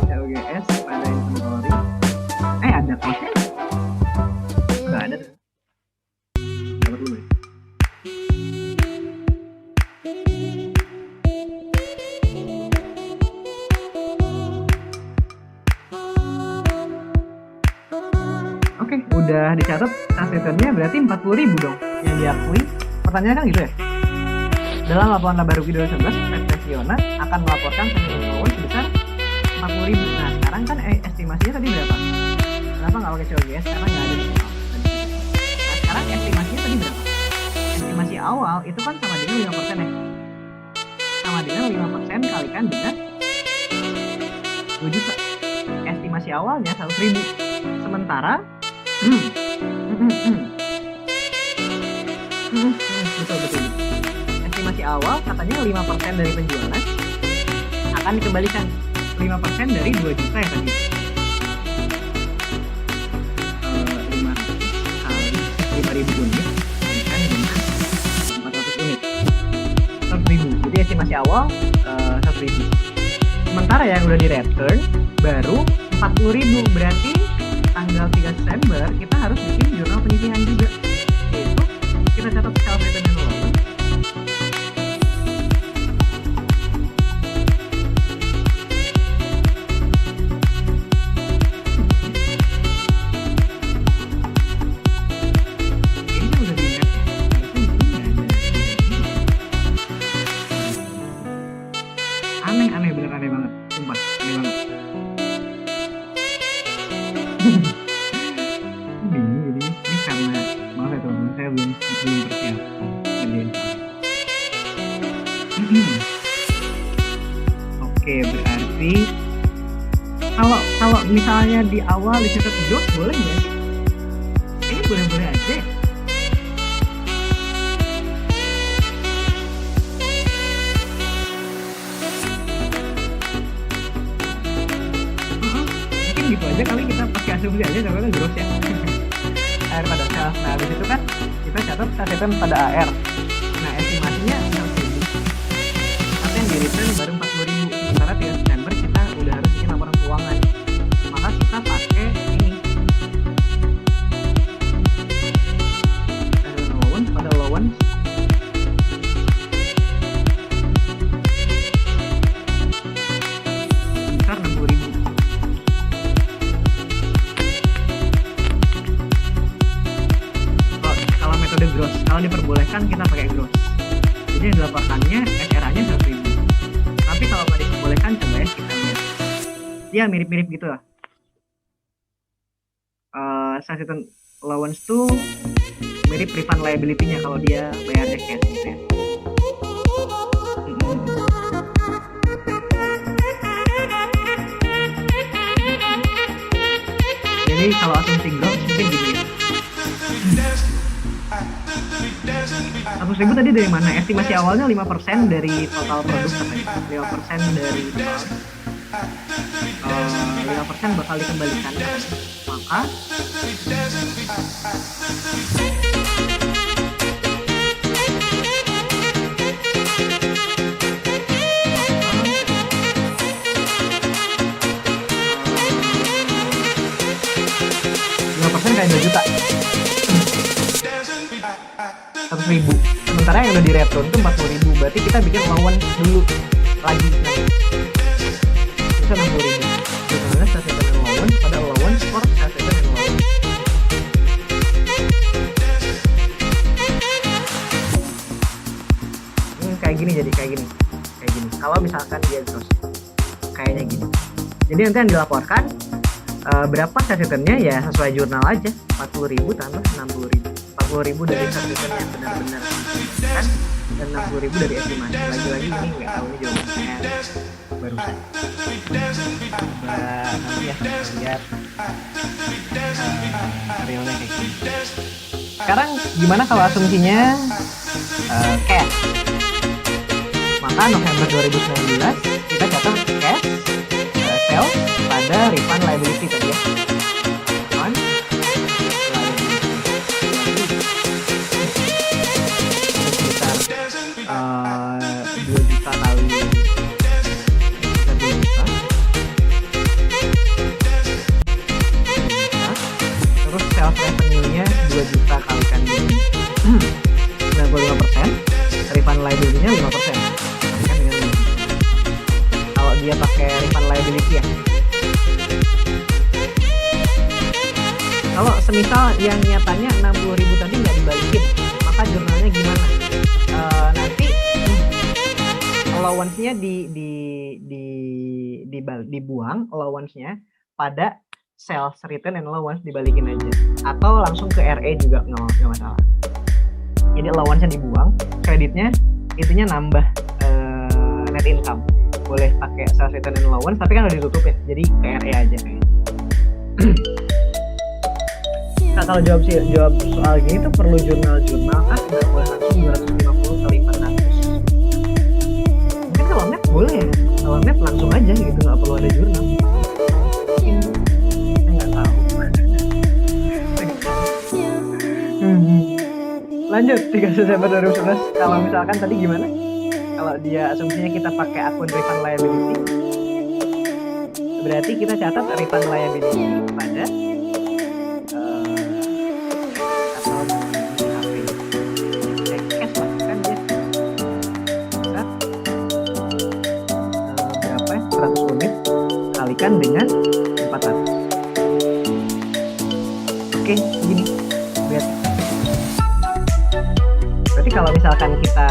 COGS pada inventory. Ada cost-nya? Nggak ada. Dapat dulu ya. dicatat sales return-nya berarti 40.000 dong yang diakui. Pertanyaannya kan gitu ya. Dalam laporan laba rugi 2019, Fiona akan melaporkan sales allowance sebesar 40.000. Nah sekarang kan estimasinya tadi berapa? Kenapa nggak pakai COGS? Karena nggak ada di awal. Nah sekarang estimasinya tadi berapa? Estimasi awal itu kan sama dengan 5% ya. Sama dengan 5% kalikan dengan 2 juta. Estimasi awalnya 100.000. Sementara betul. Estimasi awal katanya 5% dari penjualan akan dikembalikan 5% dari 2 juta ya tadi. 5.000 unit kan dengan 400 unit 100.000. Jadi estimasi awal 100.000. Sementara yang udah di return baru 40.000. Berarti tanggal 3 Desember kita harus bikin jurnal penyisihan juga, yaitu kita catat sales return and allowance. Aneh banget, sumpah aneh banget. ini karena maaf ya teman-teman, saya belum persiap ngerjain. Oke, berarti kalau misalnya di awal dicatat gross boleh nggak sih? Ini boleh-boleh aja. Gitu aja kali kita pakai asumsi aja contohnya gross ya. AR pada sales. Nah habis itu kan kita catat sales return pada AR. Nah estimasinya 100.000. Tapi yang di return baru 40.000. Sementara 3 September kita udah harus bikin laporan keuangan. Maka kita pakai ini allowance pada allowance. Sebesar 60.000. Gross. Kalau diperbolehkan kita pakai gross. Jadi yang dilaporkannya SRA-nya 100.000. Tapi kalau nggak diperbolehkan coba ya kita lihat. Ya mirip-mirip gitu lah. Sales return allowance tuh mirip refund liability-nya kalau dia bayarnya cash gitu ya. Jadi kalau asumsi gross mungkin gini ya. 100.000 tadi dari mana? Estimasi awalnya 5% dari total produk katanya. 5% dari total 5% bakal dikembalikan. Maka kayak 2 juta 100.000. Sementara yang udah di return tuh 40.000. Berarti kita bikin allowance dulu lagi bisa 60.000. Jurnalnya sales return and allowance pada allowance for sales return and allowance. Kayak gini jadi kayak gini. Kalau misalkan dia terus kayaknya gini. Jadi nanti yang dilaporkan berapa sales return-nya ya sesuai jurnal aja. 40.000 tambah 60.000. 40.000 dari sales return yang benar-benar kan, dan 60.000 dari estimasi. Lagi-lagi ini nggak tahu ini jawabannya baru. Coba nanti ya lihat realnya kayak gini. Sekarang gimana kalau asumsinya cash? Maka November 2019 kita catat cash sales pada refund liability tadi ya. Refund liability 2 juta kali 2 juta. Terus sales revenue-nya 2 juta kalikan dengan 95%, refund liability-nya 5%. Kalikan dengan 5. Kalau dia pakai refund liability ya. Kalau semisal yang nyatanya 60.000 tadi nggak dibalikin, maka jurnalnya gimana? Nanti allowance-nya dibuang allowance-nya pada sales return and allowance dibalikin aja, atau langsung ke RE juga nggak masalah. Jadi allowance-nya dibuang, kreditnya itunya nambah net income. Boleh pakai sales return and allowance, tapi kan udah ditutup ya, jadi ke RE aja kayaknya. Nah, kalau jawab soal gini tuh perlu jurnal kan, nggak boleh langsung 250 kali 400. Mungkin kalau net boleh ya, kalau net langsung aja gitu, nggak perlu ada jurnal. Mungkin saya nggak tahu. Lanjut 3 Desember 2011. Kalau misalkan tadi gimana? Kalau dia asumsinya kita pakai akun refund liability, berarti kita catat refund liability pada kalikan dengan 400. Oke, gini. Berarti kalau misalkan kita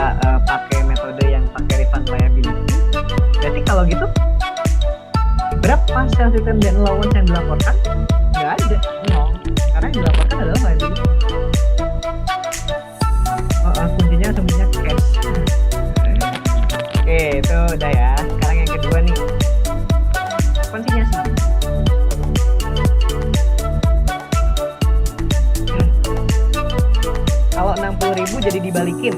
pakai metode yang pakai refund liability, berarti kalau gitu berapa sales return dan allowance yang dilaporkan? Nggak ada, nol. Karena yang dilaporkan adalah liability. Kuncinya semuanya cash. Oke, itu udah ya. Sekarang yang kedua nih, konsinyasi. Kalau 60.000 jadi dibalikin,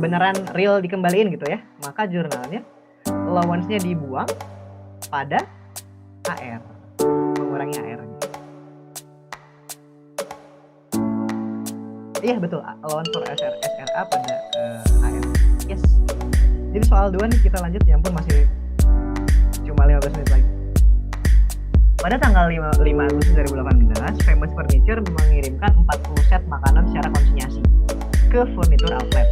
beneran real dikembaliin gitu ya, maka jurnalnya allowance-nya dibuang pada AR, mengurangi AR. Iya betul, allowance for SRA pada AR. Yes. Jadi soal 2 nih kita lanjut, ya ampun masih cuma 15 menit lagi. Pada tanggal 5 Agustus 2018, Famous Furniture mengirimkan 40 set makanan secara konsinyasi ke furniture outlet.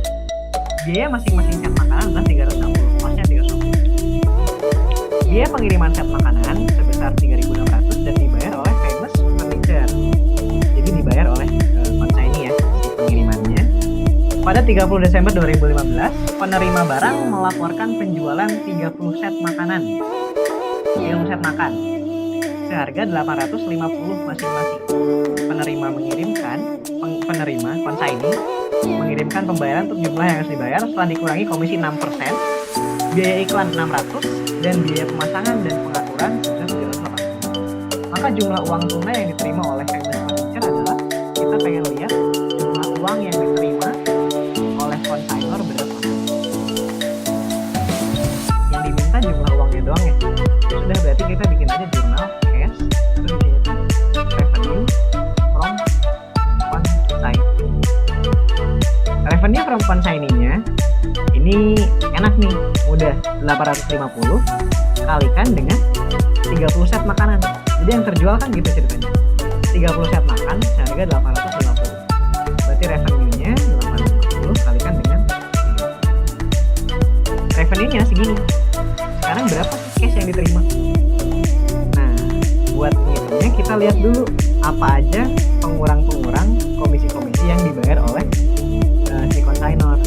Biaya masing-masing set makanan adalah 360, kosnya 360. Biaya pengiriman set makanan sebesar 3.600 dan dibayar oleh Famous Furniture. Jadi dibayar oleh consignee ya, si pengirimannya. Pada 30 Desember 2015, penerima barang melaporkan penjualan 30 set makanan. 30 set makan seharga 850 masing-masing. Penerima consignee mengirimkan pembayaran untuk jumlah yang harus dibayar setelah dikurangi komisi 6%, biaya iklan 600, dan biaya pemasangan dan pengaturan sudah 380. Maka jumlah uang tunai yang diterima oleh Famous Furniture adalah, kita pengen lihat jumlah uang yang diterima oleh consignor berapa. Yang diminta jumlah uangnya doang ya. Sudah, berarti kita bikin aja jurnal cash, itu isinya revenue from consignee. Revenue from consignee-nya ini enak nih, mudah, 850 kalikan dengan 30 set makanan. Jadi yang terjual kan gitu ceritanya, 30 set makan seharga 850. Berarti revenue-nya 850 kalikan dengan 30. Revenue-nya segini. Sekarang berapa sih cash yang diterima? Nah, buat ngitungnya kita lihat dulu apa aja pengurang-pengurang komisi-komisi yang dibayar oleh si consignor.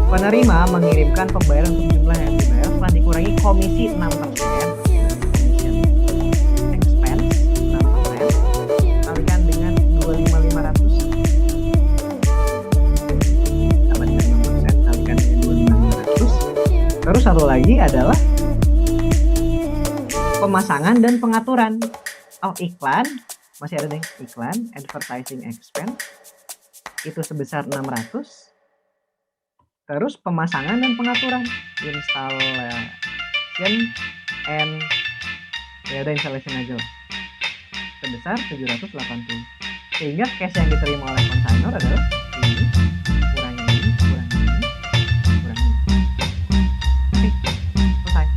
Penerima mengirimkan pembayaran untuk jumlah yang dibayar setelah dikurangi komisi 6%, commission expense 6%, kalikan dengan 25.500 sama dengan 6%, kalikan dengan 25.500. Terus satu lagi adalah pemasangan dan pengaturan. Oh, iklan masih ada deh, iklan advertising expense itu sebesar 600. Terus pemasangan dan pengaturan, installation and ya udah installation aja lah, sebesar 780. Sehingga cash yang diterima oleh consignor adalah ini kurang ini kurang ini kurang ini. Oke, selesai.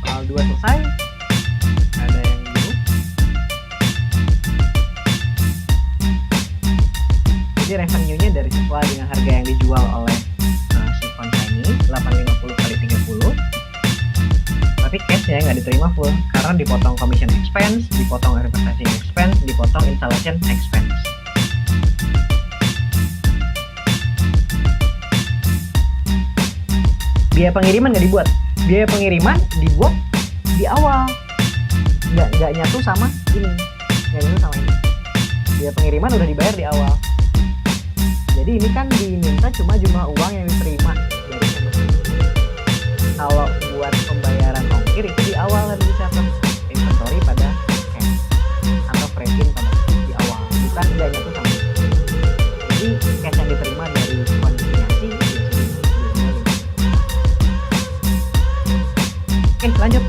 Soal 2 selesai. Ada yang dulu. Jadi revenue-nya dari sesuai dengan harga yang dijual oleh si consignee, 850 kali 30 Tapi cash-nya nggak diterima full karena dipotong commission expense, dipotong advertising expense, dipotong installation expense. Biaya pengiriman nggak dibuat. Biaya pengiriman dibuat di awal, nggak nyatu sama ini, nggak nyatu sama ini. Biaya pengiriman udah dibayar di awal. Jadi ini kan diminta cuma jumlah uang yang diterima dari kalau buat pembayaran ongkir itu di awal harus dicatat inventory pada cash atau freight pada di awal, bukan nggak nyatu sama ini. Jadi cash yang diterima dari konsinyasi biasanya. Oke, lanjut.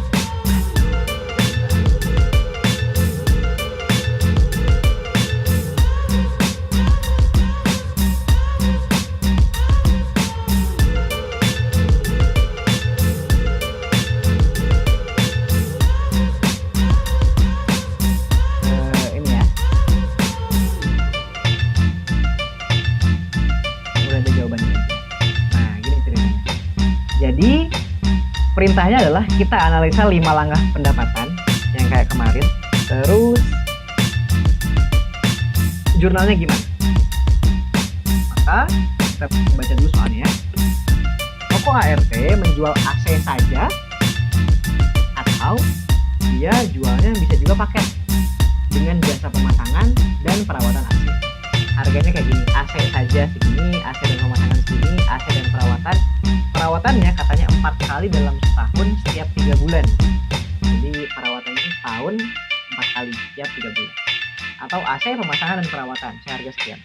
Jadi perintahnya adalah kita analisa 5 langkah pendapatan yang kayak kemarin. Terus jurnalnya gimana? Maka kita baca dulu soalnya. Toko ART menjual AC saja atau dia jualnya bisa juga paket dengan jasa pemasangan dan perawatan AC. Harganya kayak gini, AC saja segini, AC dan pemasangan segini, AC dan perawatan. Perawatannya katanya 4 kali dalam setahun setiap 3 bulan. Jadi perawatannya setahun 4 kali setiap 3 bulan. Atau AC pemasangan dan perawatan seharga sekian.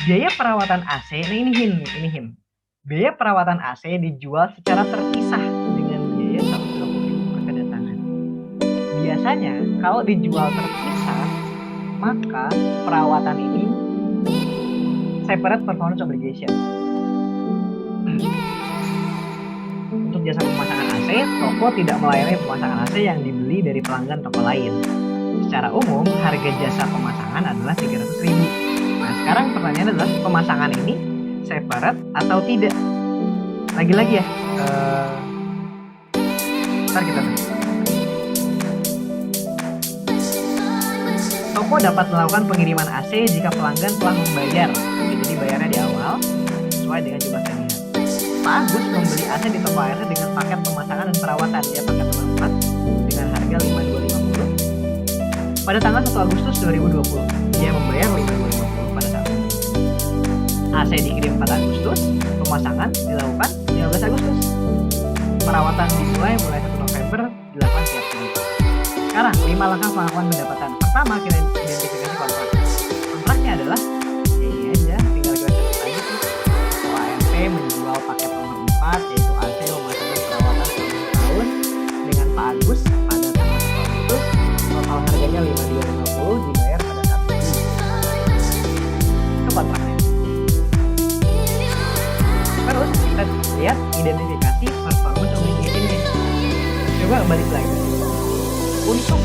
Biaya perawatan AC, nah ini hint. Biaya perawatan AC dijual secara terpisah dengan biaya 120.000 per kedatangan. Biasanya kalau dijual terpisah, maka perawatan ini separate performance obligation. Untuk jasa pemasangan AC, toko tidak melayani pemasangan AC yang dibeli dari pelanggan toko lain. Secara umum, harga jasa pemasangan adalah 300.000. Nah, sekarang pertanyaannya adalah pemasangan ini separate atau tidak? Lagi-lagi ya. Ntar kita lihat. Toko dapat melakukan pengiriman AC jika pelanggan telah membayar. Jadi bayarnya di awal sesuai dengan jumlah tagihan. Pak Agus membeli AC di toko ART dengan paket pemasangan dan perawatan. Dia paket nomor 4 dengan harga 5.250 pada tanggal 1 Agustus 2020. Dia membayar 5.250 pada saat itu. AC dikirim pada Agustus, pemasangan dilakukan 15 Agustus. Perawatan dimulai mulai 1 November, dilakukan setiap minggu. Sekarang 5 langkah pengakuan pendapatan. Pertama, kita identifikasi kontrak. Kontraknya adalah ini aja, tinggal kita catat aja tuh. Toko ART menjual paket nomor 4 yaitu AC pemasangan perawatan selama tahun dengan Pak Agus pada tanggal 1 Agustus. Total harganya 5.250 dibayar pada saat itu. Itu kontraknya. Terus kita lihat identifikasi performance obligation-nya. Coba balik lagi. Untuk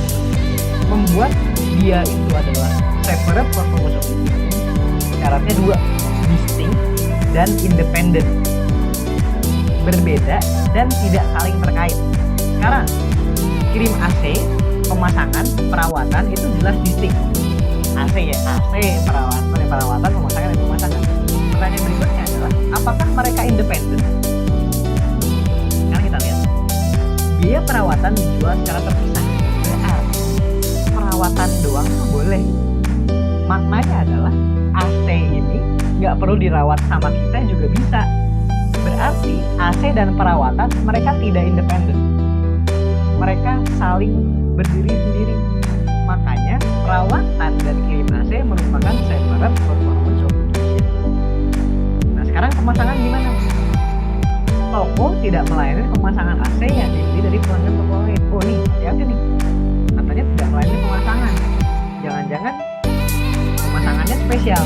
membuat dia itu adalah separate performance obligation, syaratnya 2, distinct dan independent, berbeda dan tidak saling terkait. Sekarang kirim AC, pemasangan, perawatan itu jelas distinct. AC ya, AC, perawatan, pemasangan dan pemasangan. Pertanyaan berikutnya adalah apakah mereka independen? Sekarang kita lihat. Biaya perawatan dijual secara terpisah. Perawatan doang tuh boleh. Maknanya adalah AC ini nggak perlu dirawat sama kita juga bisa. Berarti AC dan perawatan mereka tidak independen. Mereka saling berdiri sendiri. Makanya perawatan dan kirim AC merupakan separate performance obligation. Nah sekarang pemasangan gimana? Toko tidak melayani pemasangan AC yang dibeli dari pelanggan toko lain. Oh nih, hati-hati nih. Katanya tidak melayani pemasangan. Jangan-jangan pemasangannya spesial.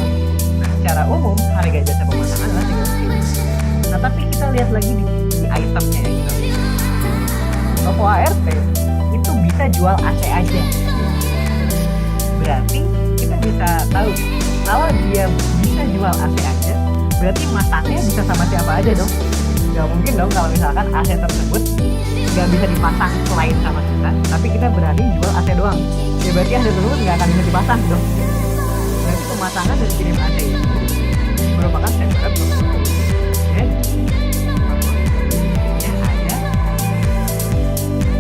Nah, secara umum harga jasa pemasangan adalah 300.000. Nah, tapi kita lihat lagi di itemnya ya gitu. Toko ART itu bisa jual AC aja. Berarti kita bisa tahu kalau dia bisa jual AC aja, berarti masaknya bisa sama siapa aja dong. Gak Nggak mungkin dong kalau misalkan AC tersebut nggak bisa dipasang selain sama kita, tapi kita berani jual AC doang. Ya berarti AC tersebut nggak akan bisa dipasang dong. Berarti pemasangan dan kirim AC ini merupakan separate proposal. Jadi ya ada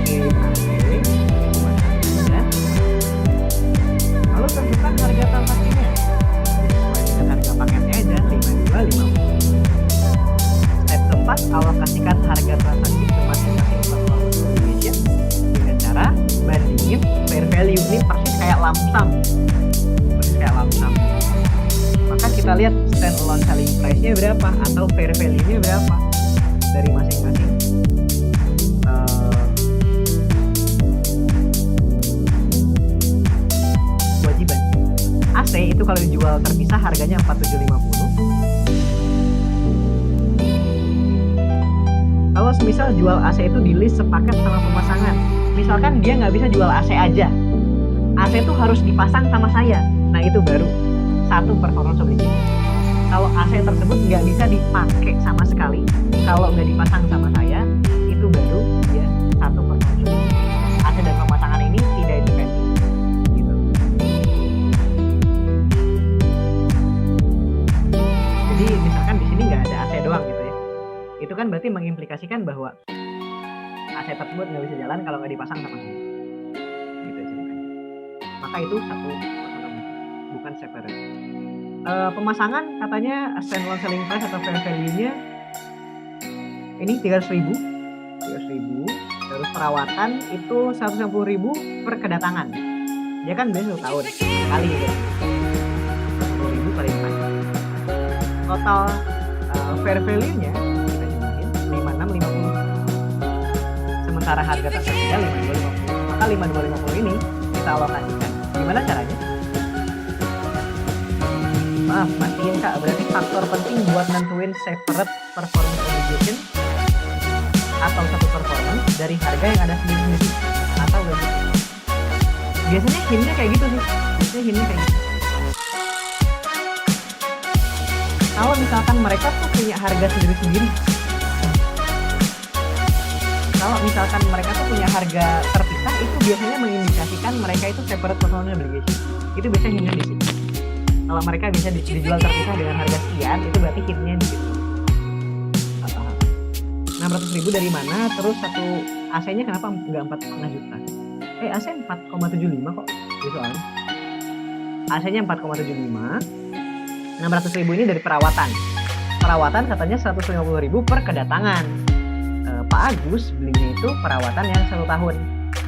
kirim AC, pemasangannya, lalu tentukan harga transaksinya sesuai dengan harga paketnya aja 5250. Step keempat, alokasikan harga transaksi ke masing-masing platform obligation dengan cara bandingin fair value. Ini persis kayak lump sum. Maka kita lihat standalone selling price-nya berapa atau fair value-nya berapa dari masing-masing kewajiban. AC itu kalau dijual terpisah harganya 4750. Kalau semisal jual AC itu di list sepaket sama pemasangan, misalkan dia nggak bisa jual AC aja, AC itu harus dipasang sama saya, nah itu baru satu performance obligation. Kalau AC tersebut nggak bisa dipakai sama sekali, kalau nggak dipasang sama saya, itu baru ya satu performance obligation. AC dan pemasangan ini tidak independen gitu. Jadi misalkan di sini nggak ada AC doang gitu ya, itu kan berarti mengimplikasikan bahwa AC tersebut nggak bisa jalan kalau nggak dipasang sama saya gitu ceritanya. Maka itu satu otonomi, bukan separate. Pemasangan katanya standalone selling price atau fair value-nya ini 300.000, terus perawatan itu 150.000 per kedatangan. Dia kan biasa 1 tahun kali ya, 150.000 kali 4. Total fair value-nya kita jumlahin 5650. Sementara harga transaksinya 5250. Maka 5250 ini kita alokasikan. Gimana caranya? Maaf, matiin Kak. Berarti faktor penting buat nentuin separate performance obligation atau satu performance dari harga yang ada sendiri-sendiri atau gaji. Biasanya hintnya kayak gitu sih. Kalau misalkan mereka tuh punya harga sendiri-sendiri, kalau misalkan mereka tuh punya harga terpisah, itu biasanya mengindikasikan mereka itu separate performance obligation. Itu biasanya hintnya di situ. Kalau mereka bisa dijual terpisah dengan harga sekian, itu berarti hitnya di situ. 600.000 dari mana? Terus satu AC-nya kenapa nggak 4,5 juta? AC 4,75 kok di soalnya. AC-nya 4,75. 600.000 ini dari perawatan. Perawatan katanya 150.000 per kedatangan. Pak Agus belinya itu perawatan yang 1 tahun.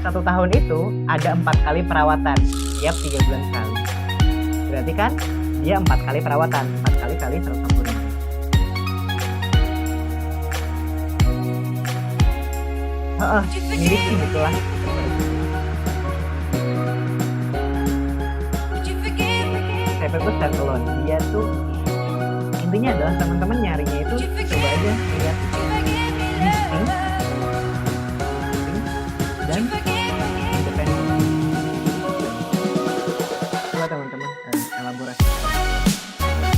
1 tahun itu ada 4 kali perawatan, tiap 3 bulan sekali. Berarti kan dia 4 kali perawatan, 4 kali 150.000. Mirip sih betul lah. Saya plus standalone, dia tuh intinya adalah teman-teman nyarinya itu coba aja lihat listing dan independen. Coba teman-teman elaborasi.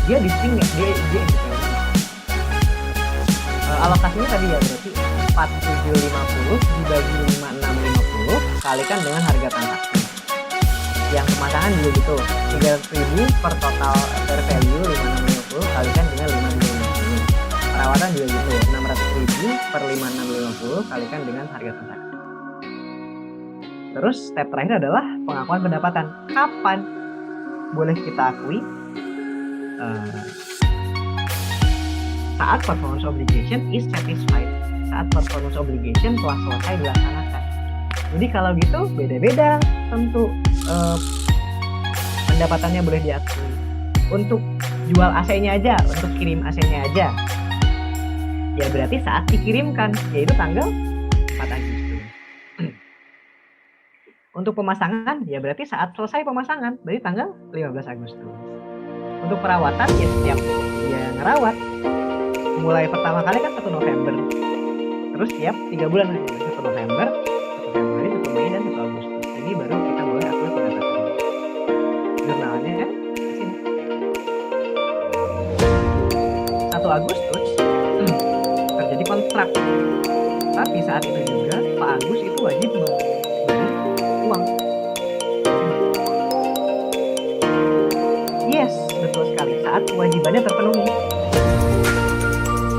Dia listing nggak? Dia independen. Alokasinya tadi ya berarti 4750 dibagi 5650 kalikan dengan harga transaksi. Yang pemasangan juga gitu, 300.000 per total fair value 5650 kalikan dengan 5250. Perawatan juga gitu, 600.000 per 5650 kalikan dengan harga transaksi. Terus step terakhir adalah pengakuan pendapatan. Kapan boleh kita akui? Saat performance obligation is satisfied. Saat performance obligation telah selesai dilaksanakan. Jadi kalau gitu beda-beda tentu pendapatannya boleh diakui. Untuk jual AC-nya aja, untuk kirim AC-nya aja, ya berarti saat dikirimkan, yaitu tanggal 4 Agustus. Untuk pemasangan, ya berarti saat selesai pemasangan, berarti tanggal 15 Agustus. Untuk perawatan, ya setiap dia ngerawat, mulai pertama kali kan 1 November, terus tiap 3 bulan, 1 November, 1 Februari, 1 Mei, dan 1 Agustus. Ini baru kita boleh akui pendapatan. Jurnalnya kan di sini. 1 Agustus terjadi konflik kontrak. Tapi saat itu juga Pak Agus itu wajib memberi uang. Yes, betul sekali. Saat kewajibannya terpenuhi.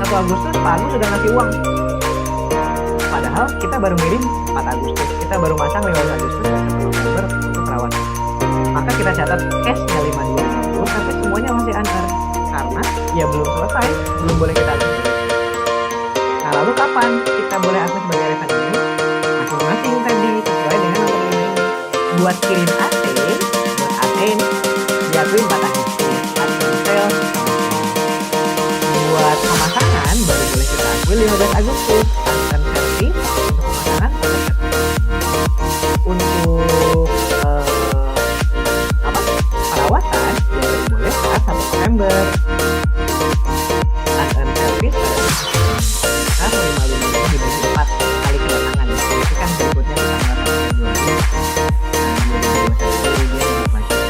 1 Agustus Pak Agus sudah ngasih uang. Padahal kita baru ngirim 4 Agustus, kita baru masang 15 Agustus dan 1 November untuk perawatan. Maka kita catat cashnya 5260 tapi semuanya masih unearned karena ya belum selesai, belum boleh kita akses. Nah lalu kapan kita boleh akses sebagai revenue? Masing-masing tadi sesuai dengan nomor 5 ini. Buat kirim AC, buat AC ini diakui 4 Agustus, advance sales. Buat pemasangan baru boleh kita akui 15 Agustus, advance service untuk pemasangan. Untuk perawatan ya baru boleh saat 1 November. Advance service kan 55 dibagi 4 kali kedatangan. Itu kan berikutnya tanggal 1 Februari 2021 dia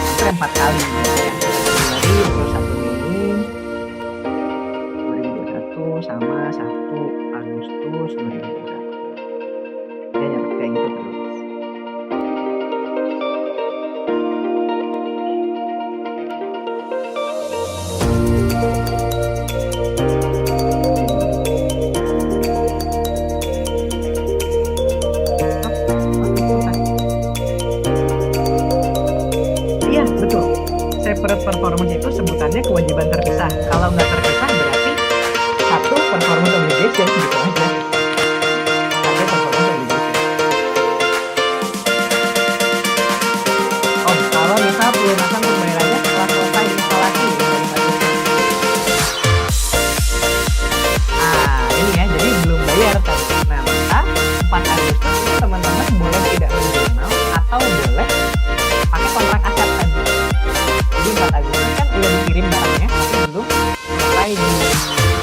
hampir 4 kali ya. Yang 1 Februari, terus 1 Mei 2021 sama 1 Agustus 2021. Dia nyatet kayak gitu terus. Iya betul. Separate performance itu sebutannya kewajiban terpisah. Kalau nggak terpisah berarti satu performance obligation gitu aja. Satu performance obligation. Oh, kalau misal pelunasan pembayarannya setelah selesai instalasi dari Agustus. Ini ya, jadi belum bayar tadi. Nah, maka 4 Agustus itu teman-teman boleh tidak minimal atau boleh pakai kontrak aset tadi. Jadi 4 Agustus kan udah dikirim barangnya tapi belum selesai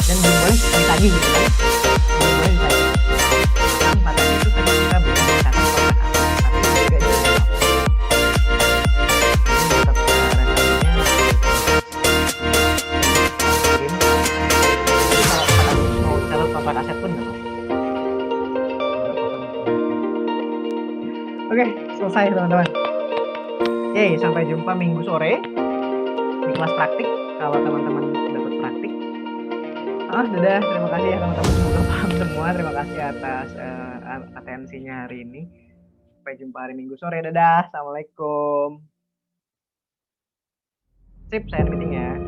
dan belum boleh ditagih gitu kan. Belum boleh ditagih. Maka 4 Agustus tadi kita boleh mencatat kontrak aset tapi juga jadi kontrak aset pun nggak. Oke, selesai teman-teman. Oke, sampai jumpa minggu sore di kelas praktik kalau teman-teman dapat praktik. Dadah, terima kasih ya teman-teman, semoga paham semua. Terima kasih atas atensinya hari ini. Sampai jumpa hari Minggu sore. Dadah, assalamualaikum. Sip, saya meeting ya.